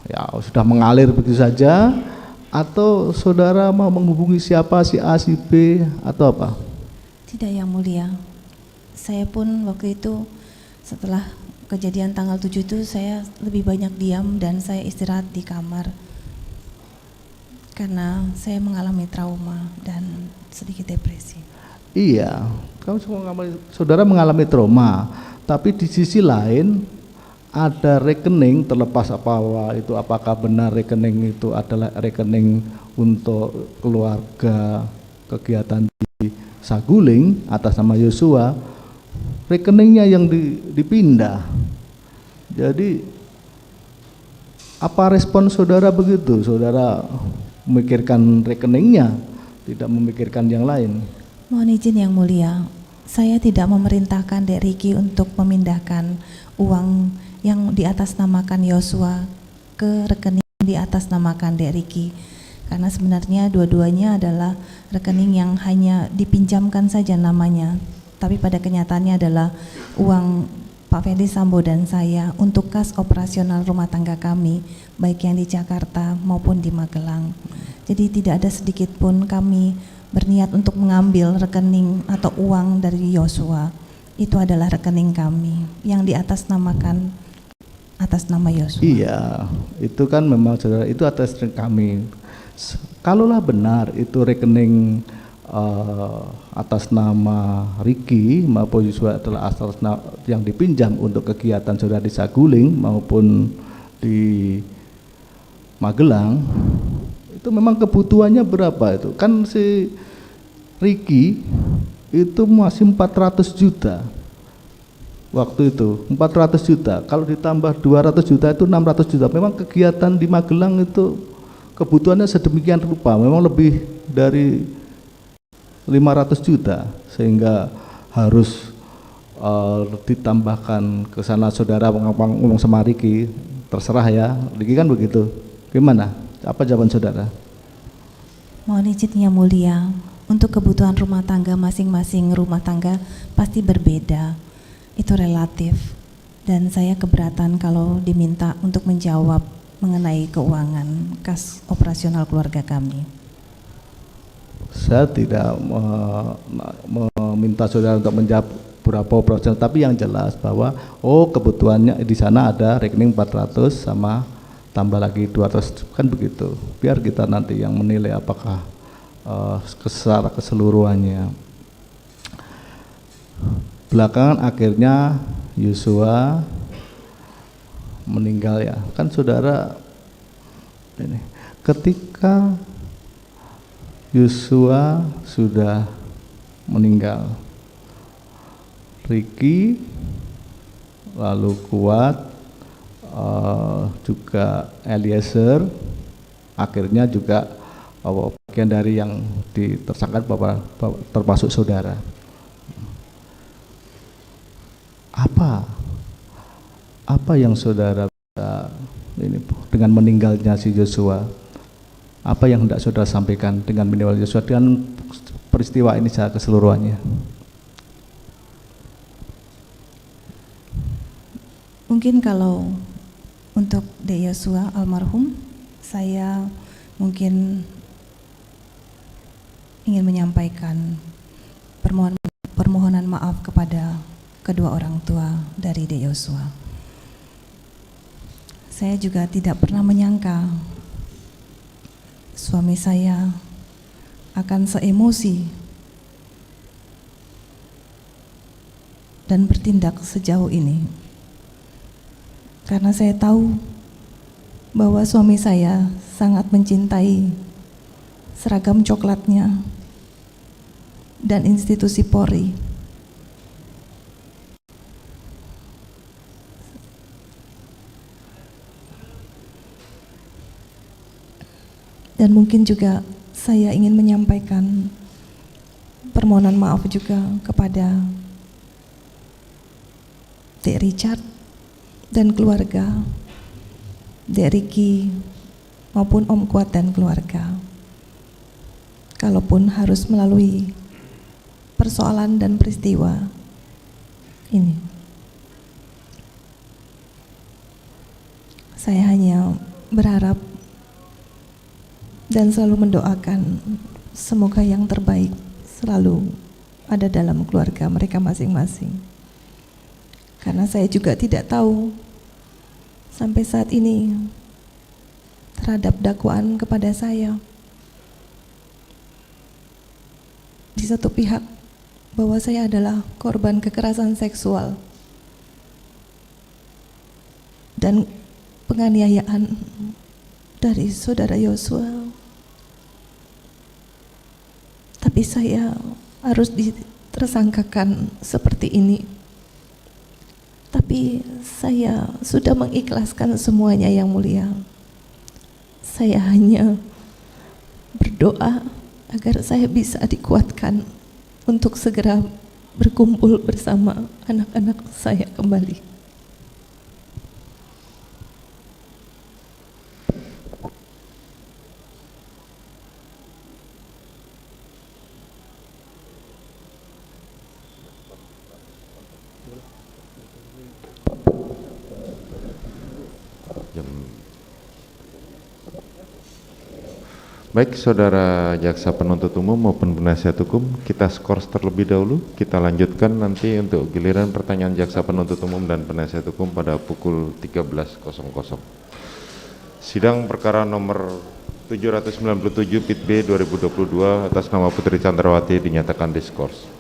Ya, sudah mengalir begitu saja atau saudara mau menghubungi siapa, si A, si B atau apa? Tidak yang mulia. Saya pun waktu itu setelah kejadian tanggal 7 itu saya lebih banyak diam dan saya istirahat di kamar. Karena saya mengalami trauma dan sedikit depresi. Iya, saudara mengalami trauma, tapi di sisi lain ada rekening terlepas itu apakah benar rekening itu adalah rekening untuk keluarga kegiatan di Saguling atas nama Yosua, rekeningnya yang dipindah. Jadi apa respon saudara begitu? Saudara memikirkan rekeningnya, tidak memikirkan yang lain. Mohon izin yang mulia, saya tidak memerintahkan Dek Riki untuk memindahkan uang yang diatasnamakan Yosua ke rekening di atas namakan Dek Riki, karena sebenarnya dua-duanya adalah rekening yang hanya dipinjamkan saja namanya, tapi pada kenyataannya adalah uang Pak Ferdi Sambo dan saya untuk kas operasional rumah tangga kami, baik yang di Jakarta maupun di Magelang. Jadi tidak ada sedikit pun kami berniat untuk mengambil rekening atau uang dari Yosua. Itu adalah rekening kami yang diatasnamakan atas nama Yosua. Iya, itu kan memang saudara itu atas kami. Kalaulah benar itu rekening atas nama Riki maupun Yosua adalah yang dipinjam untuk kegiatan saudara di Saguling maupun di Magelang, itu memang kebutuhannya berapa itu? Kan si Riki itu masih 400 juta waktu itu, 400 juta. Kalau ditambah 200 juta itu 600 juta. Memang kegiatan di Magelang itu kebutuhannya sedemikian rupa, memang lebih dari 500 juta, sehingga harus ditambahkan ke sana. Saudara ngomong sama Riki, terserah ya, Riki kan begitu. Gimana? Apa jawaban saudara? Mohon izin yang mulia, untuk kebutuhan rumah tangga masing-masing rumah tangga pasti berbeda, itu relatif, dan saya keberatan kalau diminta untuk menjawab mengenai keuangan kas operasional keluarga kami. Saya tidak meminta saudara untuk menjawab berapa operasional, tapi yang jelas bahwa kebutuhannya di sana ada rekening 400 sama tambah lagi 200, kan begitu. Biar kita nanti yang menilai apakah secara keseluruhannya. Belakangan akhirnya Yosua meninggal ya, kan saudara ini. Ketika Yosua sudah meninggal, Riki lalu Kuat juga Eliezer akhirnya juga bagian dari yang ditersangkakan bahwa termasuk saudara. Apa yang saudara ini dengan meninggalnya si Yosua? Apa yang hendak saudara sampaikan dengan meninggal Yosua dengan peristiwa ini secara keseluruhannya? Mungkin kalau untuk De Yosua almarhum, saya mungkin ingin menyampaikan permohonan maaf kepada kedua orang tua dari De Yosua. Saya juga tidak pernah menyangka suami saya akan seemosi dan bertindak sejauh ini, karena saya tahu bahwa suami saya sangat mencintai seragam coklatnya dan institusi Polri. Dan mungkin juga saya ingin menyampaikan permohonan maaf juga kepada Dek Richard dan keluarga, Dek Riki maupun Om Kuat dan keluarga. Kalaupun harus melalui persoalan dan peristiwa ini, saya hanya berharap dan selalu mendoakan semoga yang terbaik selalu ada dalam keluarga mereka masing-masing. Karena saya juga tidak tahu sampai saat ini terhadap dakwaan kepada saya, di satu pihak bahwa saya adalah korban kekerasan seksual dan penganiayaan dari saudara Yosua, tapi saya harus ditersangkakan seperti ini. Tapi saya sudah mengikhlaskan semuanya yang mulia. Saya hanya berdoa agar saya bisa dikuatkan untuk segera berkumpul bersama anak-anak saya kembali. Baik, saudara jaksa penuntut umum maupun penasihat hukum, kita skor terlebih dahulu. Kita lanjutkan nanti untuk giliran pertanyaan jaksa penuntut umum dan penasihat hukum pada pukul 13.00. Sidang perkara nomor 797 Pit B 2022 atas nama Putri Chandrawati dinyatakan diskors.